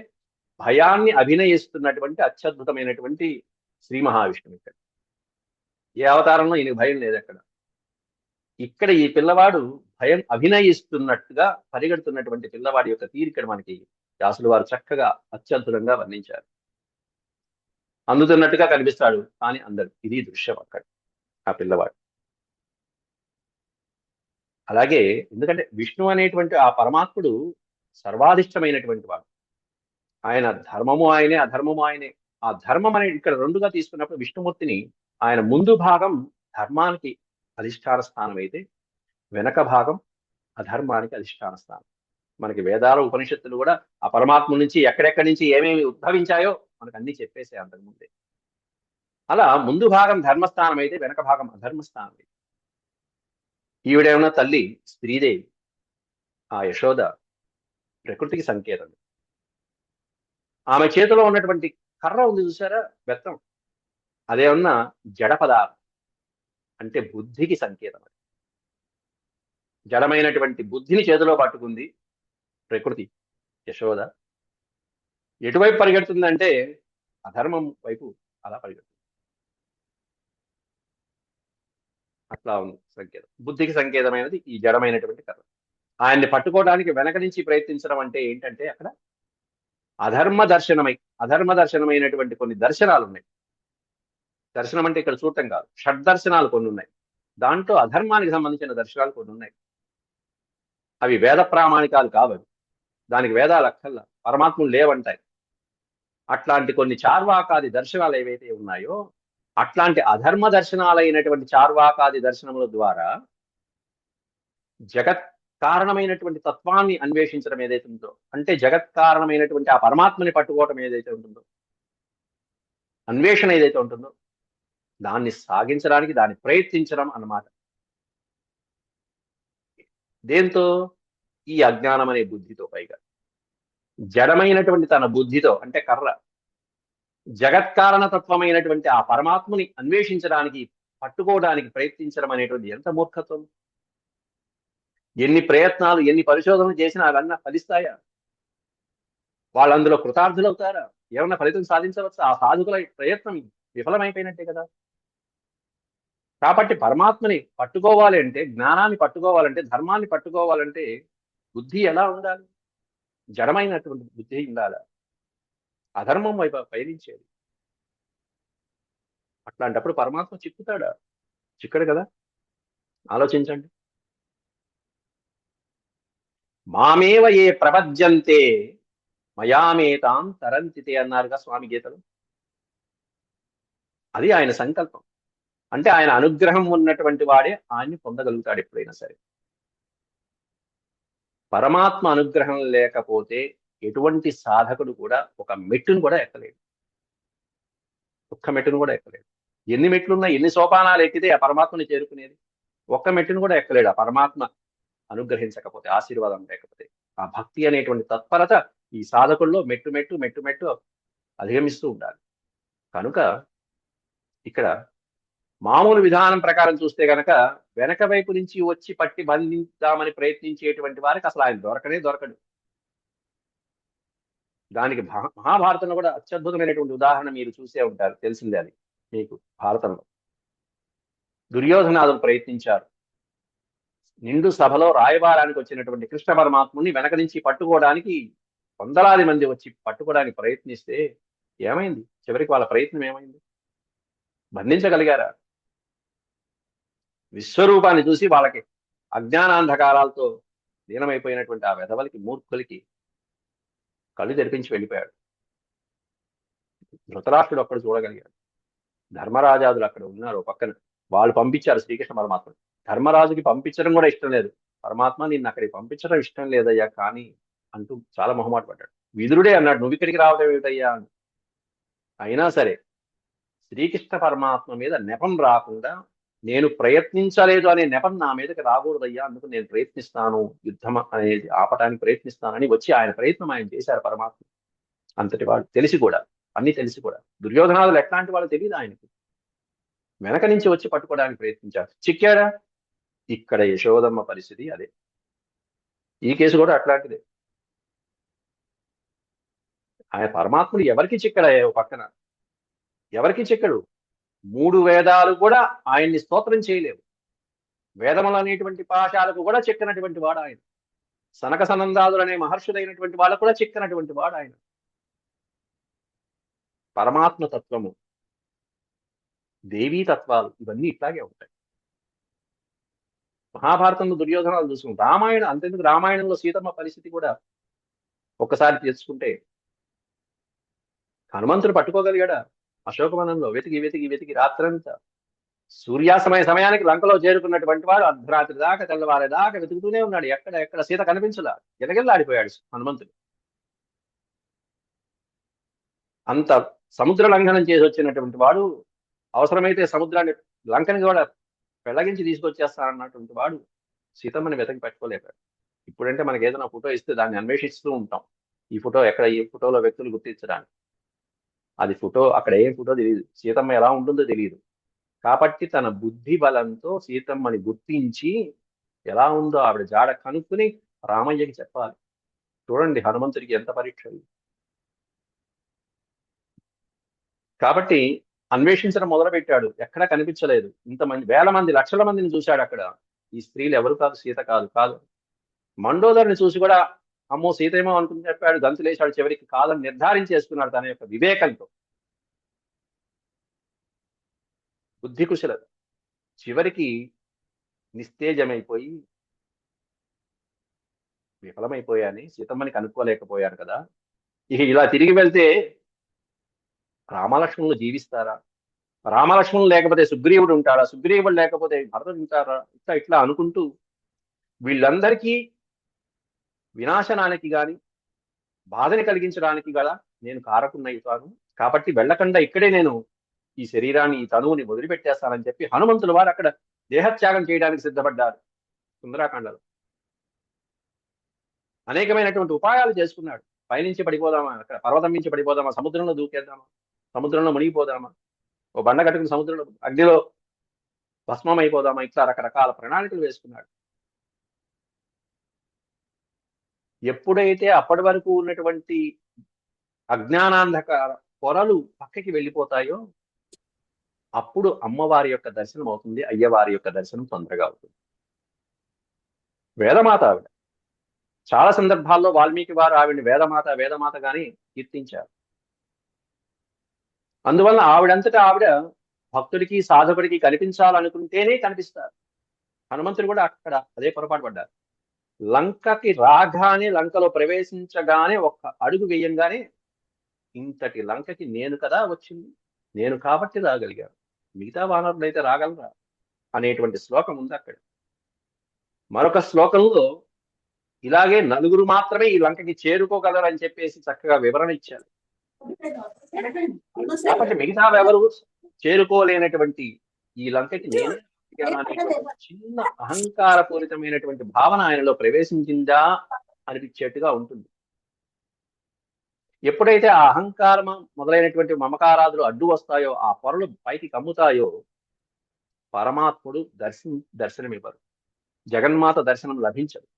భయాన్ని అభినయిస్తున్నటువంటి అత్యద్భుతమైనటువంటి శ్రీ మహావిష్ణువు. ఇక్కడ ఏ అవతారంలో ఈయనకి భయం లేదు. ఇక్కడ ఈ పిల్లవాడు భయం అభినయిస్తున్నట్టుగా పరిగెడుతున్నటువంటి పిల్లవాడి యొక్క తీరు ఇక్కడ మనకి వ్యాసులు వారు చక్కగా అత్యద్భుతంగా వర్ణించారు. అందుతున్నట్టుగా కనిపిస్తాడు, కానీ అందరు. ఇది దృశ్యం అక్కడ ఆ పిల్లవాడు. అలాగే, ఎందుకంటే విష్ణు అనేటువంటి ఆ పరమాత్ముడు సర్వాధిష్టమైనటువంటి వాడు. ఆయన ధర్మము ఆయనే, అధర్మము ఆయనే. ఆ ధర్మం అనేది ఇక్కడ రెండుగా తీసుకున్నప్పుడు విష్ణుమూర్తిని, ఆయన ముందు భాగం ధర్మానికి అధిష్టాన స్థానం అయితే, వెనక భాగం అధర్మానికి అధిష్టాన స్థానం. మనకి వేదాలు, ఉపనిషత్తులు కూడా ఆ పరమాత్మ నుంచి ఎక్కడెక్కడి నుంచి ఏమేమి ఉద్భవించాయో మనకు అన్ని చెప్పేసాయి అంతకుముందే. అలా ముందు భాగం ధర్మస్థానం అయితే, వెనక భాగం అధర్మస్థానం అయితే. ఈవిడేమన్నా తల్లి స్త్రీదేవి, ఆ యశోద ప్రకృతికి సంకేతం. ఆమె చేతిలో ఉన్నటువంటి కర్ర ఉంది చూసారా, బెత్తం, అదేమన్నా జడ పదార్థం, అంటే బుద్ధికి సంకేతం. జడమైనటువంటి బుద్ధిని చేతిలో పట్టుకుంది ప్రకృతి, యశోద. ఎటువైపు పరిగెడుతుందంటే అధర్మం వైపు అలా పరిగెడుతుంది. అట్లా ఉంది సంకేతం. బుద్ధికి సంకేతమైనది ఈ జడమైనటువంటి కర్ర. ఆయన్ని పట్టుకోవడానికి వెనక నుంచి ప్రయత్నించడం అంటే ఏంటంటే అక్కడ అధర్మ దర్శనమైనటువంటి కొన్ని దర్శనాలు ఉన్నాయి. దర్శనం అంటే ఇక్కడ చూడటం కాదు, షడ్దర్శనాలు కొన్ని ఉన్నాయి. దాంట్లో అధర్మానికి సంబంధించిన దర్శనాలు కొన్ని ఉన్నాయి. అవి వేద ప్రామాణికాలు కావు. దానికి వేదాలు అక్కర్లా, పరమాత్మలు లేవంటాయి. అట్లాంటి కొన్ని చార్వాకాది దర్శనాలు ఏవైతే ఉన్నాయో అట్లాంటి అధర్మ దర్శనాలైనటువంటి చార్వాకాది దర్శనముల ద్వారా జగత్ కారణమైనటువంటి తత్వాన్ని అన్వేషించడం ఏదైతే ఉందో, అంటే జగత్ కారణమైనటువంటి ఆ పరమాత్మని పట్టుకోవటం ఏదైతే ఉంటుందో, అన్వేషణ ఏదైతే ఉంటుందో దాన్ని సాగించడానికి దాన్ని ప్రయత్నించడం అన్నమాట. దేంతో? ఈ అజ్ఞానం అనే బుద్ధితో, పైగా జడమైనటువంటి తన బుద్ధితో, అంటే కర్ర, జగత్కారణతత్వమైనటువంటి ఆ పరమాత్మని అన్వేషించడానికి పట్టుకోవడానికి ప్రయత్నించడం అనేటువంటి ఎంత మూర్ఖత్వం! ఎన్ని ప్రయత్నాలు ఎన్ని పరిశోధనలు చేసినా అవన్నీ ఫలిస్తాయా? వాళ్ళందులో కృతార్థులవుతారా? ఏమన్నా ఫలితం సాధించవచ్చా? ఆ సాధకుల ప్రయత్నం విఫలమైపోయినట్టే కదా. కాబట్టి పరమాత్మని పట్టుకోవాలి అంటే, జ్ఞానాన్ని పట్టుకోవాలంటే, ధర్మాన్ని పట్టుకోవాలంటే బుద్ధి ఎలా ఉండాలి? జడమైనటువంటి బుద్ధి ఉండాలా? అధర్మం వైపు పయనించేది. అట్లాంటప్పుడు పరమాత్మ చిక్కుతాడా? చిక్కడు కదా. ఆలోచించండి. మామేవ ఏ ప్రపద్యంతే మయామేతాం తరంతితే అన్నారుగా స్వామి గీతలు. అది ఆయన సంకల్పం. అంటే ఆయన అనుగ్రహం ఉన్నటువంటి వాడే ఆయన్ని పొందగలుగుతాడు ఎప్పుడైనా సరే. పరమాత్మ అనుగ్రహం లేకపోతే ఎటువంటి సాధకుడు కూడా ఒక మెట్టును కూడా ఎక్కలేడు. ఒక్క మెట్టును కూడా ఎక్కలేడు. ఎన్ని మెట్లున్నా, ఎన్ని సోపానాలు ఎక్కితే ఆ పరమాత్మని చేరుకునేది? ఒక్క మెట్టును కూడా ఎక్కలేడు ఆ పరమాత్మ అనుగ్రహించకపోతే, ఆశీర్వాదం లేకపోతే. ఆ భక్తి అనేటువంటి తత్పరత ఈ సాధకుల్లో మెట్టు మెట్టు మెట్టు మెట్టు అధిగమిస్తూ ఉండాలి. కనుక ఇక్కడ మామూలు విధానం ప్రకారం చూస్తే గనక వెనక వైపు నుంచి వచ్చి పట్టి బంధించామని ప్రయత్నించేటువంటి వారికి అసలు ఆయన దొరకనే దొరకడు. దానికి మహాభారతంలో కూడా అత్యద్భుతమైనటువంటి ఉదాహరణ మీరు చూసే ఉంటారు, తెలిసిందే అది మీకు. భారతంలో దుర్యోధనాదులు ప్రయత్నించారు. నిండు సభలో రాయబారానికి వచ్చినటువంటి కృష్ణ పరమాత్ముని వెనక నుంచి పట్టుకోవడానికి వందలాది మంది వచ్చి పట్టుకోవడానికి ప్రయత్నిస్తే ఏమైంది? చివరికి వాళ్ళ ప్రయత్నం ఏమైంది? బంధించగలిగారా? విశ్వరూపాన్ని చూసి వాళ్ళకి అజ్ఞానాంధకారాలతో లీనమైపోయినటువంటి ఆ వెధవలకి, మూర్ఖులకి కళ్ళు తెరిపించి వెళ్ళిపోయాడు. ధృతరాష్ట్రుడు అక్కడ చూడగలిగాడు. ధర్మరాజాదులు అక్కడ ఉన్నారు పక్కన. వాళ్ళు పంపించారు శ్రీకృష్ణ పరమాత్మ. ధర్మరాజుకి పంపించడం కూడా ఇష్టం లేదు. పరమాత్మ నిన్ను అక్కడికి పంపించడం ఇష్టం లేదయ్యా కానీ అంటూ చాలా మొహమాట పడ్డాడు. విదురుడే అన్నాడు, నువ్వు ఇక్కడికి రావడం ఏమిటయ్యా అని. అయినా సరే శ్రీకృష్ణ పరమాత్మ మీద నెపం రాకుండా, నేను ప్రయత్నించలేదు అనే నెపం నా మీదకి రాకూడదయ్యా, అందుకు నేను ప్రయత్నిస్తాను, యుద్ధం అనేది ఆపటానికి ప్రయత్నిస్తానని వచ్చి ఆయన ప్రయత్నం ఆయన చేశారు పరమాత్మ. అంతటి వాడు తెలిసి కూడా, అన్ని తెలిసి కూడా. దుర్యోధనాదులు ఎట్లాంటి వాళ్ళు తెలియదు ఆయనకి. వెనక నుంచి వచ్చి పట్టుకోవడానికి ప్రయత్నించారు. చిక్కాడా? ఇక్కడ యశోదమ్మ పరిస్థితి అదే. ఈ కేసు కూడా అట్లాంటిదే. ఆయన పరమాత్ముడు ఎవరికి చిక్కడా? పక్కన ఎవరికి చిక్కడు? 3 వేదాలు కూడా ఆయన్ని స్తోత్రం చేయలేవు. వేదములు అనేటువంటి పాశాలకు కూడా చిక్కనటువంటి వాడు ఆయన. సనక సనందాదులు అనే మహర్షులైనటువంటి వాళ్ళకు కూడా చిక్కనటువంటి వాడు ఆయన. పరమాత్మ తత్వము, దేవీ తత్వాలు ఇవన్నీ ఇట్లాగే ఉంటాయి. మహాభారతంలో దుర్యోధనాలు చూసుకుంటాం. రామాయణం అంతెందుకు, రామాయణంలో సీతమ్మ పరిస్థితి కూడా ఒక్కసారి తెలుసుకుంటే, హనుమంతుడు పట్టుకోగలిగాడా? అశోకవనంలో వెతికి వెతికి వెతికి రాత్రంతా, సూర్యాస్తమయ సమయానికి లంకలో చేరుకున్నటువంటి వాడు అర్ధరాత్రి దాకా తెల్లవారేదాకా వెతుకుతూనే ఉన్నాడు. ఎక్కడ ఎక్కడ సీత కనిపించలా. గిలగిల్లాడిపోయాడు హనుమంతుడు. అంత సముద్ర లంఘనం చేసి వచ్చినటువంటి వాడు అవసరమైతే సముద్రాన్ని, లంకని కూడా పెళ్లగించి తీసుకొచ్చేస్తానన్నటువంటి వాడు సీతమ్మని వెతకి పెట్టుకోలేపాడు. ఇప్పుడంటే మనకి ఏదైనా ఫోటో ఇస్తే దాన్ని అన్వేషిస్తూ ఉంటాం. ఈ ఫోటో ఎక్కడ, ఈ ఫోటోలో వ్యక్తులు గుర్తించడానికి. అది ఫోటో, అక్కడ ఏం ఫోటో తెలియదు, సీతమ్మ ఎలా ఉంటుందో తెలియదు. కాబట్టి తన బుద్ధి బలంతో సీతమ్మని గుర్తించి ఎలా ఉందో ఆవిడ జాడ కనుక్కుని రామయ్యకి చెప్పాలి. చూడండి హనుమంతుడికి ఎంత పరీక్ష. కాబట్టి అన్వేషించడం మొదలుపెట్టాడు, ఎక్కడా కనిపించలేదు. ఇంతమంది వేల మంది లక్షల మందిని చూశాడు అక్కడ. ఈ స్త్రీలు ఎవరు కాదు, సీత కాదు కాదు. మండోదరిని చూసి కూడా అమ్మో సీత ఏమో అనుకుని చెప్పాడు, గంతులేశాడు, చివరికి కాదని నిర్ధారించేసుకున్నాడు తన యొక్క వివేకంతో, బుద్ధి కుశలత. చివరికి నిస్తేజమైపోయి విఫలమైపోయాని సీతమ్మని కనుక్కోలేకపోయాను కదా, ఇక ఇలా తిరిగి వెళ్తే రామలక్ష్మణులు జీవిస్తారా, రామలక్ష్మణులు లేకపోతే సుగ్రీవుడు ఉంటాడా, సుగ్రీవుడు లేకపోతే భరతుడు ఉంటారా, ఇట్లా ఇట్లా అనుకుంటూ వీళ్ళందరికీ వినాశనానికి గాని బాధని కలిగించడానికి గల నేను కారకున్నైతాను, కాబట్టి వెళ్ళకుండా ఇక్కడే నేను ఈ శరీరాన్ని, ఈ తనువుని వదిలిపెట్టేస్తానని చెప్పి హనుమంతుల వారు అక్కడ దేహత్యాగం చేయడానికి సిద్ధపడ్డారు. సుందరాకాండలో అనేకమైనటువంటి ఉపాయాలు చేసుకున్నాడు. పైనుంచి పడిపోదామా, అక్కడ పర్వతం నుంచి పడిపోదామా, సముద్రంలో దూకేద్దామా, సముద్రంలో మునిగిపోదామా, ఓ బండ కట్టుకుని సముద్రంలో అగ్నిలో భస్మం అయిపోదామా, ఇట్లా రకరకాల ప్రణాళికలు వేసుకున్నాడు. ఎప్పుడైతే అప్పటి వరకు ఉన్నటువంటి అజ్ఞానాంధకార పొరలు పక్కకి వెళ్ళిపోతాయో అప్పుడు అమ్మవారి యొక్క దర్శనం అవుతుంది, అయ్యవారి యొక్క దర్శనం తొందరగా అవుతుంది. వేదమాత ఆవిడ. చాలా సందర్భాల్లో వాల్మీకి వారు ఆవిడని వేదమాత వేదమాత గాని కీర్తించారు. అందువల్ల ఆవిడంతటా ఆవిడ భక్తుడికి సాధకుడికి కనిపించాలనుకుంటేనే కనిపిస్తారు. హనుమంతుడు కూడా అక్కడ అదే పొరపాటు పడ్డారు. లంకకి రాగానే, లంకలో ప్రవేశించగానే ఒక్క అడుగు వేయంగానే ఇంతటి లంకకి నేను కదా వచ్చింది, నేను కాబట్టి రాగలిగాను, మిగతా వానరులు అయితే రాగలరా అనేటువంటి శ్లోకం ఉంది అక్కడ. మరొక శ్లోకంలో ఇలాగే నలుగురు మాత్రమే ఈ లంకకి చేరుకోగలరు అని చెప్పేసి చక్కగా వివరణ ఇచ్చారు. కాబట్టి మిగతా ఎవరు చేరుకోలేనటువంటి ఈ లంకకి నేను చిన్న అహంకారపూరితమైనటువంటి భావన ఆయనలో ప్రవేశించిందా అనిపించేట్టుగా ఉంటుంది. ఎప్పుడైతే ఆ అహంకారం మొదలైనటువంటి మమకారాదులు అడ్డు వస్తాయో, ఆ పొరలు పైకి కమ్ముతాయో, పరమాత్ముడు దర్శనమివ్వరు, జగన్మాత దర్శనం లభించదు,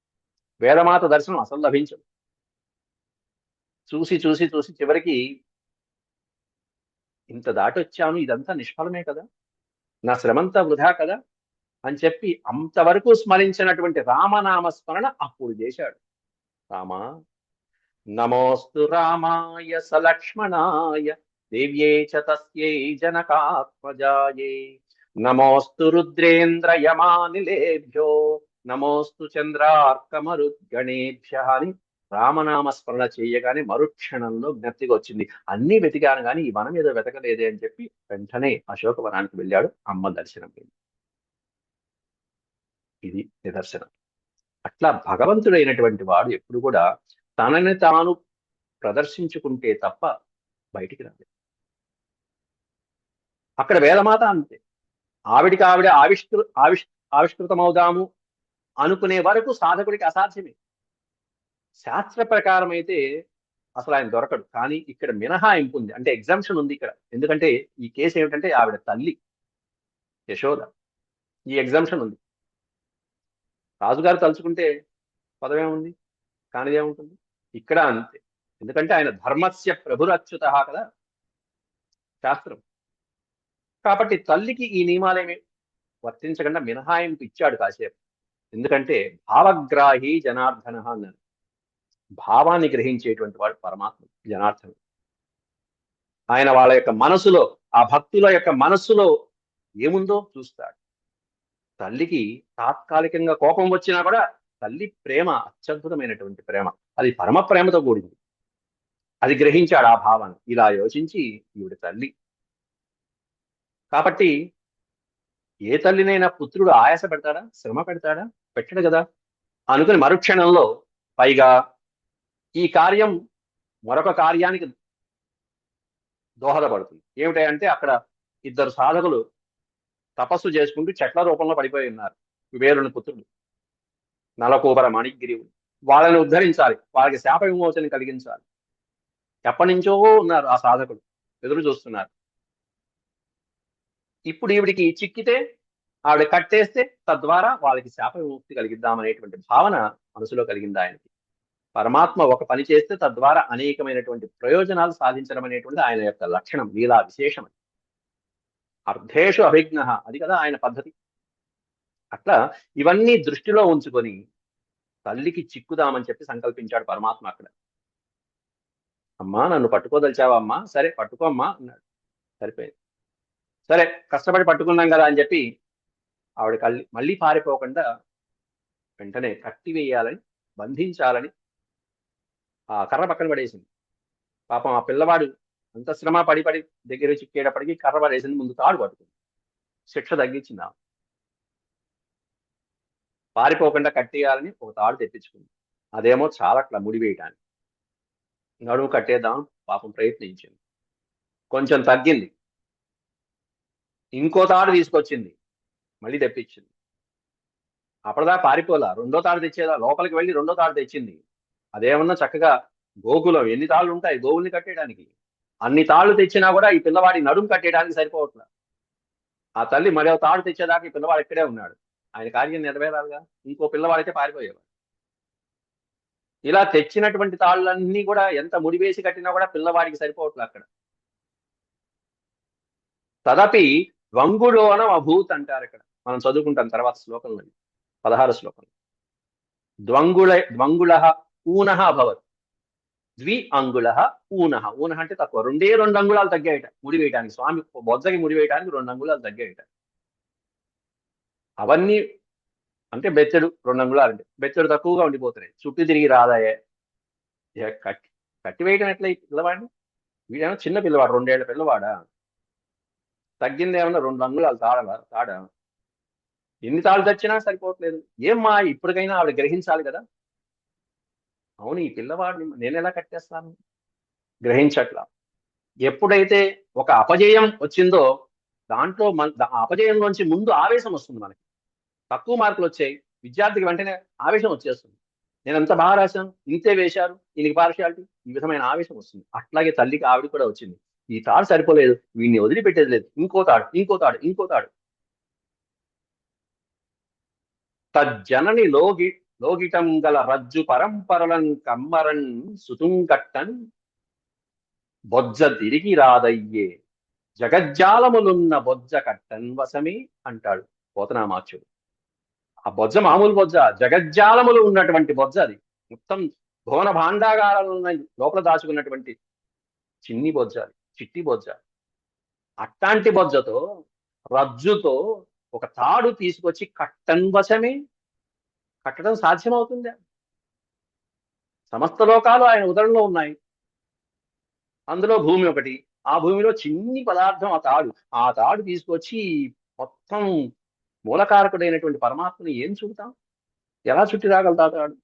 వేదమాత దర్శనం అసలు లభించదు. చూసి చూసి చూసి చివరికి ఇంత దాటొచ్చాను, ఇదంతా నిష్ఫలమే కదా, నా శ్రమంతా వృధా కదా అని చెప్పి అంతవరకు స్మరించినటువంటి రామనామ స్మరణ అప్పుడు చేశాడు. రామా నమోస్తు రామాయ సలక్ష్మణాయ దేవ్యే చ తస్యై జనకాత్మజాయే నమోస్తు రుద్రేంద్రయమానిలేభ్యో నమోస్తు చంద్రార్కమరుద్గణేభ్య అని రామనామ స్మరణ చేయగానే మరుక్షణంలో జ్ఞప్తిగా వచ్చింది. అన్ని వెతికాను కానీ ఈ వనం ఏదో వెతకలేదే అని చెప్పి వెంటనే అశోకవనానికి వెళ్ళాడు. అమ్మ దర్శనం. ఇది నిదర్శనం. అట్లా భగవంతుడైనటువంటి వాడు ఎప్పుడు కూడా తనని తాను ప్రదర్శించుకుంటే తప్ప బయటికి రాలేదు. అక్కడ వేదమాత అంతే, ఆవిడికి ఆవిడ ఆవిష్కృతమవుదాము అనుకునే వరకు సాధకుడికి అసాధ్యమే. శాస్త్ర ప్రకారం అయితే అసలు ఆయన దొరకడు. కానీ ఇక్కడ మినహాయింపు ఉంది, అంటే ఎగ్జామ్షన్ ఉంది ఇక్కడ. ఎందుకంటే ఈ కేసు ఏమిటంటే ఆవిడ తల్లి యశోద, ఈ ఎగ్జామ్షన్ ఉంది. రాజుగారు తలుచుకుంటే పదవేముంది, కానిదేముంటుంది. ఇక్కడ అంతే, ఎందుకంటే ఆయన ధర్మస్య ప్రభురచ్యుత కదా శాస్త్రం. కాబట్టి తల్లికి ఈ నియమాలేమి వర్తించకుండా మినహాయింపు ఇచ్చాడు కాసేపు. ఎందుకంటే భావగ్రాహి జనార్దన అన్నారు. భావాన్ని గ్రహించేటువంటి వాడు పరమాత్మ జనార్దనుడు. ఆయన వాళ్ళ యొక్క మనసులో, ఆ భక్తుల యొక్క మనస్సులో ఏముందో చూస్తాడు. తల్లికి తాత్కాలికంగా కోపం వచ్చినా కూడా తల్లి ప్రేమ అత్యద్భుతమైనటువంటి ప్రేమ, అది పరమ ప్రేమతో కూడింది. అది గ్రహించాడు ఆ భావాన్ని. ఇలా యోచించి ఈవిడ తల్లి కాబట్టి ఏ తల్లినైనా పుత్రుడు ఆయాస పెడతాడా, శ్రమ పెడతాడా, పెట్టడు కదా అనుకుని మరుక్షణంలో, పైగా ఈ కార్యం మరొక కార్యానికి దోహదపడుతుంది. ఏమిటంటే అక్కడ ఇద్దరు సాధకులు తపస్సు చేసుకుంటూ చెట్ల రూపంలో పడిపోయి ఉన్నారు. కుబేరుని పుత్రుడు నలకూబర మణిగిరివుడు. వాళ్ళని ఉద్ధరించాలి, వాళ్ళకి శాప విమోచన కలిగించాలి. ఎప్పటి నుంచో ఉన్నారు ఆ సాధకులు, ఎదురు చూస్తున్నారు. ఇప్పుడు ఈవిడికి చిక్కితే, ఆవిడ కట్టేస్తే తద్వారా వాళ్ళకి శాప విముక్తి కలిగిద్దామనేటువంటి భావన మనసులో కలిగింది ఆయనకి. పరమాత్మ ఒక పని చేస్తే తద్వారా అనేకమైనటువంటి ప్రయోజనాలు సాధించడం అనేటువంటిది ఆయన యొక్క లక్షణం, లీలా విశేషం. అర్థేషు అభిజ్ఞ, అది కదా ఆయన పద్ధతి. అట్లా ఇవన్నీ దృష్టిలో ఉంచుకొని తల్లికి చిక్కుదామని చెప్పి సంకల్పించాడు పరమాత్మ అక్కడ. అమ్మా నన్ను పట్టుకోదలిచావా అమ్మా, సరే పట్టుకో అమ్మా అన్నాడు. సరిపోయింది. సరే కష్టపడి పట్టుకున్నాం కదా అని చెప్పి ఆవిడ మళ్ళీ పారిపోకుండా వెంటనే కట్టి వేయాలని, బంధించాలని ఆ కర్ర పక్కన పడేసింది. పాపం ఆ పిల్లవాడు అంత శ్రమ పడి దగ్గర చిక్కేటప్పటికీ కర్ర పడేసింది, ముందు తాడు పట్టుకుంది. శిక్ష తగ్గించింది. పారిపోకుండా కట్టేయాలని ఒక తాడు తెప్పించుకుంది. అదేమో చాలట్లా ముడివేయటానికి. నడుము కట్టేద్దాం పాపం ప్రయత్నించింది, కొంచెం తగ్గింది. ఇంకో తాడు తీసుకొచ్చింది, మళ్ళీ తెప్పించింది. అప్పటిదా పారిపోలా, రెండో తాడు తెచ్చేదా, లోపలికి వెళ్ళి రెండో తాడు తెచ్చింది. అదేమన్నా చక్కగా గోకులం ఎన్ని తాళ్ళు ఉంటాయి గోవుల్ని కట్టేయడానికి, అన్ని తాళ్ళు తెచ్చినా కూడా ఈ పిల్లవాడి నడుము కట్టేయడానికి సరిపోవట్లా. ఆ తల్లి మరో తాడు తెచ్చేదాకా ఈ పిల్లవాడు ఇక్కడే ఉన్నాడు. ఆయన కార్యం నెరవేరాలిగా, ఇంకో పిల్లవాడైతే పారిపోయేవాడు. ఇలా తెచ్చినటువంటి తాళ్ళన్నీ కూడా ఎంత ముడివేసి కట్టినా కూడా పిల్లవాడికి సరిపోవట్లే అక్కడ. తదపి ద్వంగులోన అభూత్ అంటారు ఇక్కడ, మనం చదువుకుంటాం తర్వాత శ్లోకంలో, 16 శ్లోకంలో. ద్వంగుళ ఊనః అభవత్, ద్వి అంగుళ ఊనః. ఊనః అంటే తక్కువ, 2 అంగుళాలు తగ్గాయట ముడి వేయడానికి. స్వామి బొజ్జకి ముడి వేయడానికి 2 అంగుళాలు తగ్గాయట. అవన్నీ అంటే బెత్తెడు 2 అంగుళాలు అంటే బెత్తెడు తక్కువగా ఉండిపోతున్నాయి, చుట్టూ తిరిగి రాదాయే. కట్టి వేయటం ఎట్లా ఈ పిల్లవాడిని? వీడేమో చిన్న పిల్లవాడు, 2 ఏళ్ల పిల్లవాడా? తగ్గింది ఏమన్నా 2 అంగుళాలు తాడ. ఎన్ని తాళ్ళు తెచ్చినా సరిపోవట్లేదు. ఏమ్మా ఇప్పటికైనా ఆవిడ గ్రహించాలి కదా. అవును ఈ పిల్లవాడిని నేను ఎలా కట్టేస్తాను, గ్రహించట్లా. ఎప్పుడైతే ఒక అపజయం వచ్చిందో దాంట్లో అపజయంలోంచి ముందు ఆవేశం వస్తుంది మనకి. తక్కువ మార్కులు వచ్చాయి, విద్యార్థికి వెంటనే ఆవేశం వచ్చేస్తుంది. నేను ఎంత బాగా రాశాను, ఇంతే వేశారు, దీనికి పార్షియాలిటీ, ఈ విధమైన ఆవేశం వస్తుంది. అట్లాగే తల్లికి ఆవిడ కూడా వచ్చింది. ఈ తాడు సరిపోలేదు, వీడిని వదిలిపెట్టేది లేదు, ఇంకో తాడు ఇంకో తాడు ఇంకో తాడు. తజ్జనని లోగిటం గల రజ్జు పరంపరలన్ కమ్మరన్ సుతుంకట్టన్ బొజ్జ తిరిగి రాదయ్యే జగజ్జాలములున్న బొజ్జ కట్టన్ వసమే అంటాడు పోతనామాచ్యుడు. ఆ బొజ్జ మామూలు బొజ్జ, జగజ్జాలములు ఉన్నటువంటి బొజ్జ. అది మొత్తం భువన భాండాగారాలు లోపల దాచుకున్నటువంటి చిన్ని బొజ్జ, అది చిట్టి బొజ్జ. అట్లాంటి బొజ్జతో రజ్జుతో ఒక తాడు తీసుకొచ్చి కట్టన్ వశమే, కట్టడం సాధ్యమవుతుందా? సమస్త లోకాలు ఆయన ఉదరంలో ఉన్నాయి, అందులో భూమి ఒకటి, ఆ భూమిలో చిన్ని పదార్థం ఆ తాడు తీసుకొచ్చి మొత్తం మూలకారకుడైనటువంటి పరమాత్మని ఏం చుడతాం, ఎలా చుట్టి రాగలుగుతా తాడు?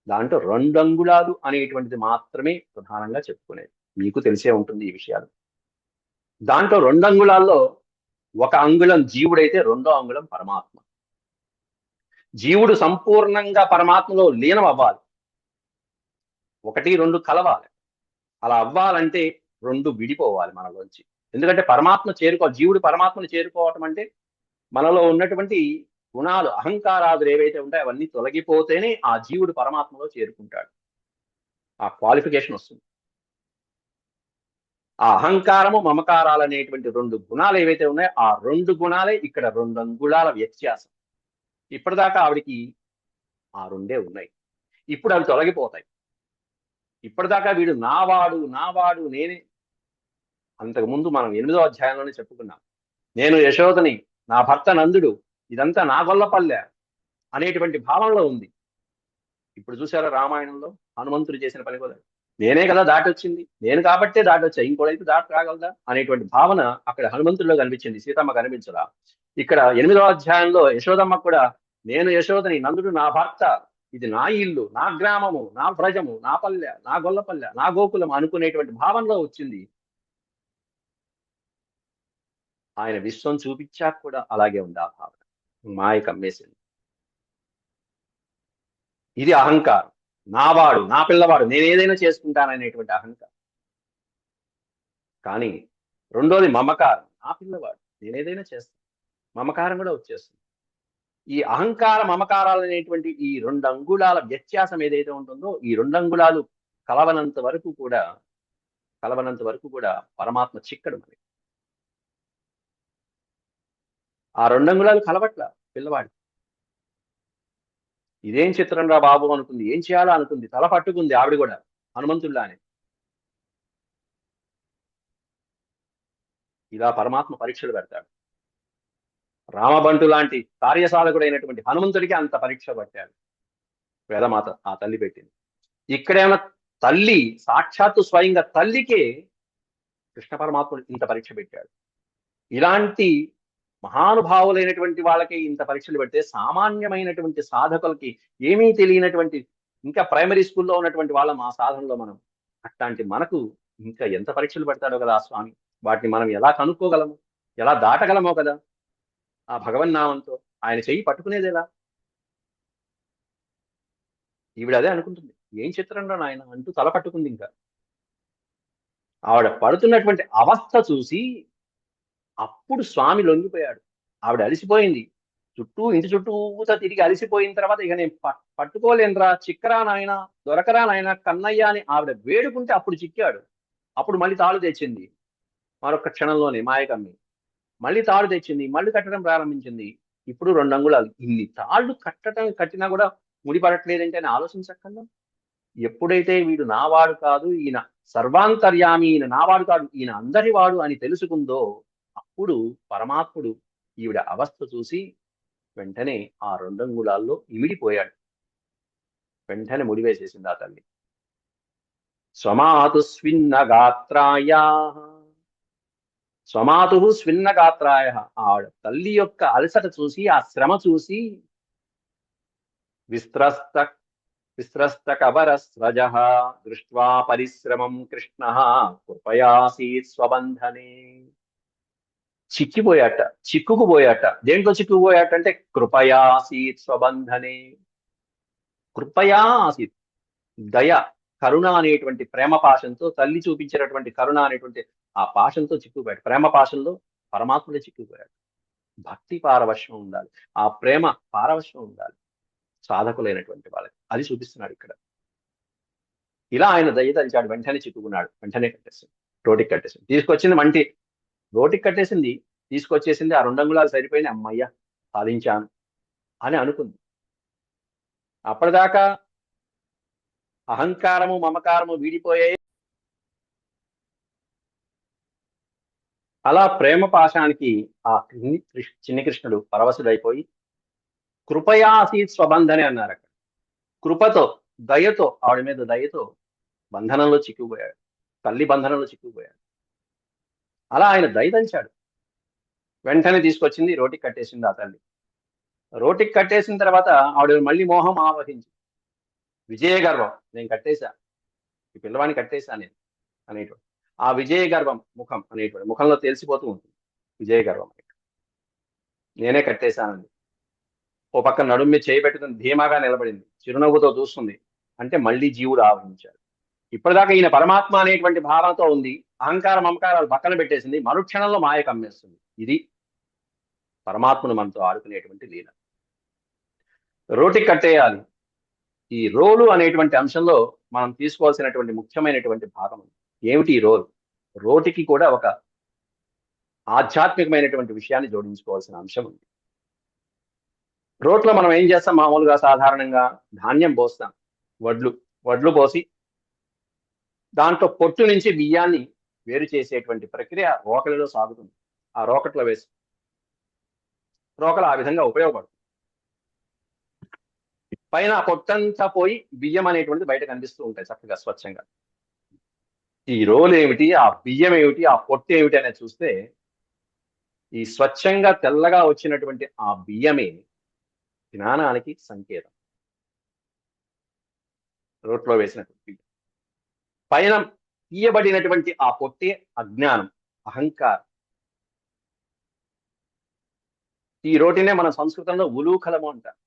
దాంట్లో 2 అంగుళాలు అనేటువంటిది మాత్రమే ప్రధానంగా చెప్పుకునేది, మీకు తెలిసే ఉంటుంది ఈ విషయాలు. దాంట్లో 2 అంగుళాల్లో 1 అంగుళం జీవుడైతే 2వ అంగుళం పరమాత్మ. జీవుడు సంపూర్ణంగా పరమాత్మలో లీనం అవ్వాలి, 1, 2 కలవాలి. అలా అవ్వాలంటే 2 విడిపోవాలి మనలోంచి. ఎందుకంటే జీవుడు పరమాత్మను చేరుకోవటం అంటే మనలో ఉన్నటువంటి గుణాలు, అహంకారాదులు ఏవైతే ఉంటాయో అవన్నీ తొలగిపోతేనే ఆ జీవుడు పరమాత్మలో చేరుకుంటాడు. ఆ క్వాలిఫికేషన్ వస్తుంది. ఆ అహంకారము మమకారాలు అనేటువంటి 2 గుణాలు ఏవైతే ఉన్నాయో ఆ 2 గుణాలే ఇక్కడ 2 అంగుళాల వ్యత్యాసం. ఇప్పటిదాకా ఆవిడికి ఆ 2 ఉన్నాయి, ఇప్పుడు అవి తొలగిపోతాయి. ఇప్పటిదాకా వీడు నావాడు నేనే. అంతకుముందు మనం 8వ అధ్యాయంలోనే చెప్పుకున్నాం, నేను యశోదని, నా భర్త నందుడు, ఇదంతా నా గొల్లపల్లె అనేటువంటి భావంలో ఉంది. ఇప్పుడు చూసారా రామాయణంలో హనుమంతుడు చేసిన పని కూడా, నేనే కదా దాటొచ్చింది, నేను కాబట్టే దాటొచ్చా, ఇంకోడైతే దాటి రాగలదా అనేటువంటి భావన అక్కడ హనుమంతుడిలో కనిపించింది, సీతమ్మ కనిపించరా. ఇక్కడ 8వ అధ్యాయంలో యశోదమ్మ కూడా, నేను యశోదని, నందుడు నా భర్త, ఇది నా ఇల్లు, నా గ్రామము, నా ప్రజము, నా పల్లె, నా గొల్లపల్లె, నా గోకులం అనుకునేటువంటి భావంలో వచ్చింది. ఆయన విశ్వం చూపించాక కూడా అలాగే ఉంది ఆ భావన, మాయ కమ్మేసింది. ఇది అహంకారం, నావాడు, నా పిల్లవాడు, నేను ఏదైనా చేసుకుంటాననేటువంటి అహంకారం. కానీ రెండోది మమకారం, నా పిల్లవాడు, నేను ఏదైనా చేస్తాను, మమకారం కూడా వచ్చేస్తుంది. ఈ అహంకార మమకారాలు అనేటువంటి ఈ 2 అంగుళాల వ్యత్యాసం ఏదైతే ఉంటుందో, ఈ 2 అంగుళాలు కలవనంత వరకు కూడా పరమాత్మ చిక్కడు మరి. ఆ 2 అంగుళాలు కలవట్ల పిల్లవాడు. ఇదేం చిత్రం రా బాబు అనుకుంది. ఏం చేయాలో అనుకుంది. తల పట్టుకుంది ఆవిడ కూడా హనుమంతుల్లానే. ఇలా పరమాత్మ పరీక్షలు పెడతాడు. రామబంటు లాంటి కార్యసాధకుడైనటువంటి హనుమంతుడికి అంత పరీక్ష పట్టాడు వేదమాత, ఆ తల్లి పెట్టింది. ఇక్కడేమన్నా తల్లి సాక్షాత్తు స్వయంగా తల్లికే కృష్ణ పరమాత్ముడు ఇంత పరీక్ష పెట్టాడు. ఇలాంటి మహానుభావులైనటువంటి వాళ్ళకి ఇంత పరీక్షలు పెడితే సామాన్యమైనటువంటి సాధకులకి ఏమీ తెలియనటువంటి ఇంకా ప్రైమరీ స్కూల్లో ఉన్నటువంటి వాళ్ళం ఆ సాధనలో మనం అట్లాంటి మనకు ఇంకా ఎంత పరీక్షలు పెడతాడో కదా ఆ స్వామి. వాటిని మనం ఎలా కనుక్కోగలము, ఎలా దాటగలమో కదా ఆ భగవన్నామంతో. ఆయన చెయ్యి పట్టుకునేది ఎలా? ఈవిడ అదే అనుకుంటుంది. ఏం చిత్రంలో నాయన అంటూ తల పట్టుకుంది. ఇంకా ఆవిడ పడుతున్నటువంటి అవస్థ చూసి అప్పుడు స్వామి లొంగిపోయాడు. ఆవిడ అలిసిపోయింది. ఇంటి చుట్టూత తిరిగి అలిసిపోయిన తర్వాత ఇక నేను పట్టుకోలేనురా, చిక్కరా నాయన, దొరకరా నాయన కన్నయ్య అని ఆవిడ వేడుకుంటే అప్పుడు చిక్కాడు. అప్పుడు మళ్ళీ తాళు తెచ్చింది. మరొక క్షణంలోనే మాయకమ్మి మళ్ళీ తాడు తెచ్చింది. మళ్ళీ కట్టడం ప్రారంభించింది. ఇప్పుడు 2 అంగుళాలు. ఇన్ని తాళ్ళు కట్టినా కూడా ముడిపడట్లేదంటే అని ఆలోచించక్కర్లా. ఎప్పుడైతే వీడు నావాడు కాదు, ఈయన సర్వాంతర్యామి, ఈయన నావాడు కాదు, ఈయన అందరి వాడు అని తెలుసుకుందో అప్పుడు పరమాత్ముడు ఈవిడ అవస్థ చూసి వెంటనే ఆ 2 అంగుళాల్లో ఇమిడిపోయాడు. వెంటనే ముడివేసేసింది ఆ తల్లి. స్వమాతు స్విన్న గాత్రాయా, స్వమాతు స్విన్న గాత్రాయ. ఆవిడ తల్లి యొక్క అలసట చూసి, ఆ శ్రమ చూసి విస్త్రస్త కబర స్రజ దృష్ట్వా పరిశ్రమం కృష్ణ కృపయాసీత్ స్వబంధనే. చిక్కుకుపోయాట. దేంట్లో చిక్కుకుపోయాట అంటే కృపయాసీత్ స్వబంధనే. కృపయా ఆసీత్, దయ, కరుణ అనేటువంటి ప్రేమ పాశంతో, తల్లి చూపించినటువంటి కరుణ అనేటువంటి ఆ పాశంతో చిక్కుపోయాడు. ప్రేమ పాశంలో పరమాత్ముడే చిక్కుపోయాడు. భక్తి పారవశ్యం ఉండాలి, ఆ ప్రేమ పారవశ్యం ఉండాలి సాధకులైనటువంటి వాళ్ళకి. అది చూపిస్తున్నాడు ఇక్కడ. ఇలా ఆయన దయ తలిచాడు. వెంటనే చిక్కుకున్నాడు. వెంటనే కట్టేసింది, రోటికి కట్టేసింది. రోటికి కట్టేసింది, తీసుకొచ్చేసింది. ఆ 2 అంగుళాలు సరిపోయిన అమ్మయ్య సాధించాను అని అనుకుంది. అప్పటిదాకా అహంకారము మమకారము వీడిపోయాయి. అలా ప్రేమ పాశానికి ఆ చిన్ని కృష్ణుడు పరవశుడైపోయి కృపయా ఆసీత్ స్వబంధనే అన్నారు అక్కడ. కృపతో, దయతో, ఆవిడ మీద దయతో బంధనంలో చిక్కుపోయాడు. తల్లి బంధనంలో చిక్కుపోయాడు. అలా ఆయన దయదంచాడు. వెంటనే తీసుకొచ్చింది, రోటికి కట్టేసింది ఆ తల్లి. రోటికి కట్టేసిన తర్వాత ఆవిడ మళ్ళీ మోహం ఆవహించి విజయ గర్వం, నేను కట్టేశా, ఈ పిల్లవాడిని కట్టేశా నేను అనేటువంటి ఆ విజయ గర్వం ముఖం అనేటువంటి ముఖంలో తెలిసిపోతూ ఉంటుంది. విజయ గర్వం నేనే కట్టేశానండి. ఓ పక్క నడుము మీద చేయబెట్టుకుని ధీమాగా నిలబడింది, చిరునవ్వుతో చూస్తుంది. అంటే మళ్ళీ జీవుడు ఆవహించాడు. ఇప్పటిదాకా ఈయన పరమాత్మ అనేటువంటి భావంతో ఉంది. అహంకార మమకారాలు పక్కన పెట్టేసింది. మరుక్షణంలో మాయ కమ్మేస్తుంది. ఇది పరమాత్మను మనతో ఆడుకునేటువంటి లీల. రోటికి కట్టేయాలి. ఈ రోలు అనేటువంటి అంశంలో మనం తీసుకోవాల్సినటువంటి ముఖ్యమైనటువంటి భాగం ఏమిటి? ఈ రోటికి కూడా ఒక ఆధ్యాత్మికమైనటువంటి విషయాన్ని జోడించుకోవాల్సిన అంశం ఉంది. రోట్లో మనం ఏం చేస్తాం? మామూలుగా సాధారణంగా ధాన్యం పోస్తాం. వడ్లు పోసి దాంట్లో పొట్టు నుంచి బియ్యాన్ని వేరు చేసేటువంటి ప్రక్రియ రోకలిలో సాగుతుంది. ఆ రోకట్లో వేసి రోకలు ఆ విధంగా ఉపయోగపడుతుంది. పైన ఆ పొట్టంతా పోయి బియ్యం అనేటువంటిది బయట కనిపిస్తూ ఉంటాయి చక్కగా స్వచ్ఛంగా. ఈ రోలు ఏమిటి, ఆ బియ్యం ఏమిటి, ఆ పొట్టు ఏమిటి అనేది చూస్తే ఈ స్వచ్ఛంగా తెల్లగా వచ్చినటువంటి ఆ బియ్యమే జ్ఞానానికి సంకేతం. రోట్లో వేసినటువంటి బియ్యం పైన తీయబడినటువంటి ఆ పొట్టే అజ్ఞానం, అహంకారం. ఈ రోటినే మన సంస్కృతంలో ఉలూఖలము అంటారు.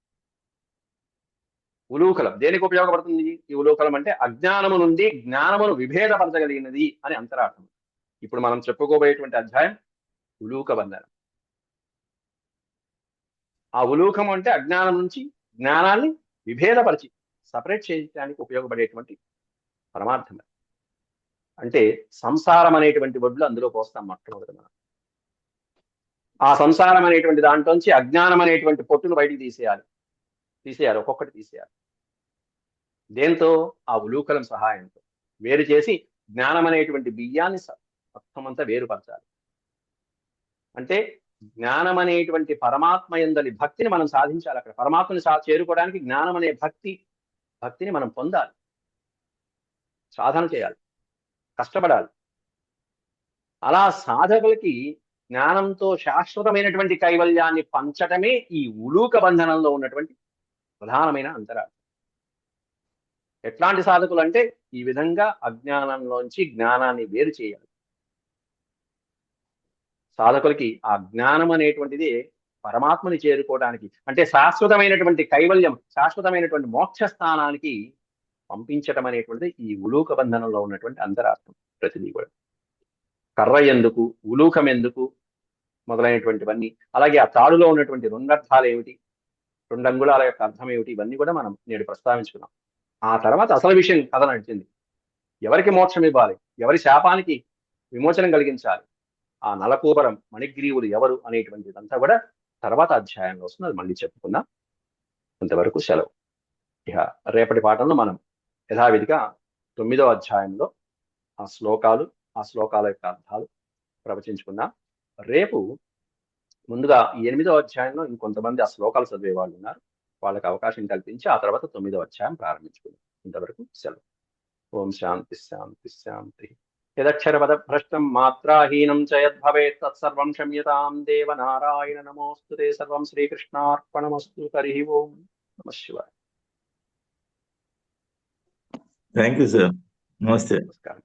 ఉలూఖలం దేనికి ఉపయోగపడుతుంది? ఈ ఉలూఖలం అంటే అజ్ఞానము నుండి జ్ఞానమును విభేదపరచగలిగినది అని అంతరార్థం. ఇప్పుడు మనం చెప్పుకోబోయేటువంటి అధ్యాయం ఉలూక బంధనం. ఆ ఉలూకం అంటే అజ్ఞానం నుంచి జ్ఞానాన్ని విభేదపరిచి సపరేట్ చేయడానికి ఉపయోగపడేటువంటి పరమార్థం. అంటే సంసారం అనేటువంటి వడ్లు అందులో పోస్తాం మొట్టమొదటి మనం. ఆ సంసారం అనేటువంటి దాంట్లోంచి అజ్ఞానం అనేటువంటి పొట్టును బయటికి తీసేయాలి, ఒక్కొక్కటి తీసేయాలి. దేంతో? ఆ ఉలూకలం సహాయంతో వేరు చేసి జ్ఞానం అనేటువంటి బియ్యాన్ని మొత్తం అంతా వేరుపరచాలి. అంటే జ్ఞానం అనేటువంటి పరమాత్మ యందలి భక్తిని మనం సాధించాలి. అక్కడ పరమాత్మని చేరుకోవడానికి జ్ఞానం అనే భక్తిని మనం పొందాలి, సాధన చేయాలి, కష్టపడాలి. అలా సాధకులకి జ్ఞానంతో శాశ్వతమైనటువంటి కైవల్యాన్ని పంచటమే ఈ ఉలూక బంధనంలో ఉన్నటువంటి ప్రధానమైన అంతరార్థం. ఎట్లాంటి సాధకులు అంటే ఈ విధంగా అజ్ఞానంలోంచి జ్ఞానాన్ని వేరు చేయాలి. సాధకులకి ఆ జ్ఞానం అనేటువంటిది పరమాత్మని చేరుకోవడానికి, అంటే శాశ్వతమైనటువంటి కైవల్యం, శాశ్వతమైనటువంటి మోక్ష స్థానానికి పంపించటం అనేటువంటిది ఈ ఉలూక బంధనంలో ఉన్నటువంటి అంతరార్థం. ప్రతిదీ కూడా కర్ర ఎందుకు, ఉలూకం ఎందుకు మొదలైనటువంటివన్నీ, అలాగే ఆ తాడులో ఉన్నటువంటి 2 అర్థాలు ఏమిటి, 2 అంగుళాల యొక్క అర్థం ఏమిటి, ఇవన్నీ కూడా మనం నేడు ప్రస్తావించుకున్నాం. ఆ తర్వాత అసలు విషయం కథ నడిచింది. ఎవరికి మోక్షం ఇవ్వాలి, ఎవరి శాపానికి విమోచనం కలిగించాలి, ఆ నలకూబరం మణిగ్రీవులు ఎవరు అనేటువంటిదంతా కూడా తర్వాత అధ్యాయంలో వస్తుంది. అది మళ్ళీ చెప్పుకుందాం. ఇంతవరకు సెలవు. ఇక రేపటి పాఠంలో మనం యథావిధిగా 9వ అధ్యాయంలో ఆ శ్లోకాల యొక్క అర్థాలు ప్రవచించుకుందాం. రేపు ముందుగా 8వ అధ్యాయంలో ఇంకొంతమంది ఆ శ్లోకాలు చదివే వాళ్ళు ఉన్నారు, వాళ్ళకి అవకాశం కల్పించి ఆ తర్వాత 9వ అధ్యాయం ప్రారంభించుకుందాం. ఇంతవరకు సెలవు. ఓం శాంతి శాంతి శాంతి. యదక్షరపదభ్రష్టం మాత్రాహీనం చ యద్భవేత్ తత్సర్వం క్షమ్యతాం దేవ నారాయణ నమోస్తుతే. సర్వం శ్రీకృష్ణార్పణమస్తు. హరి ఓం నమః శివాయ. Thank you sir. నమస్తే. నమస్కారం.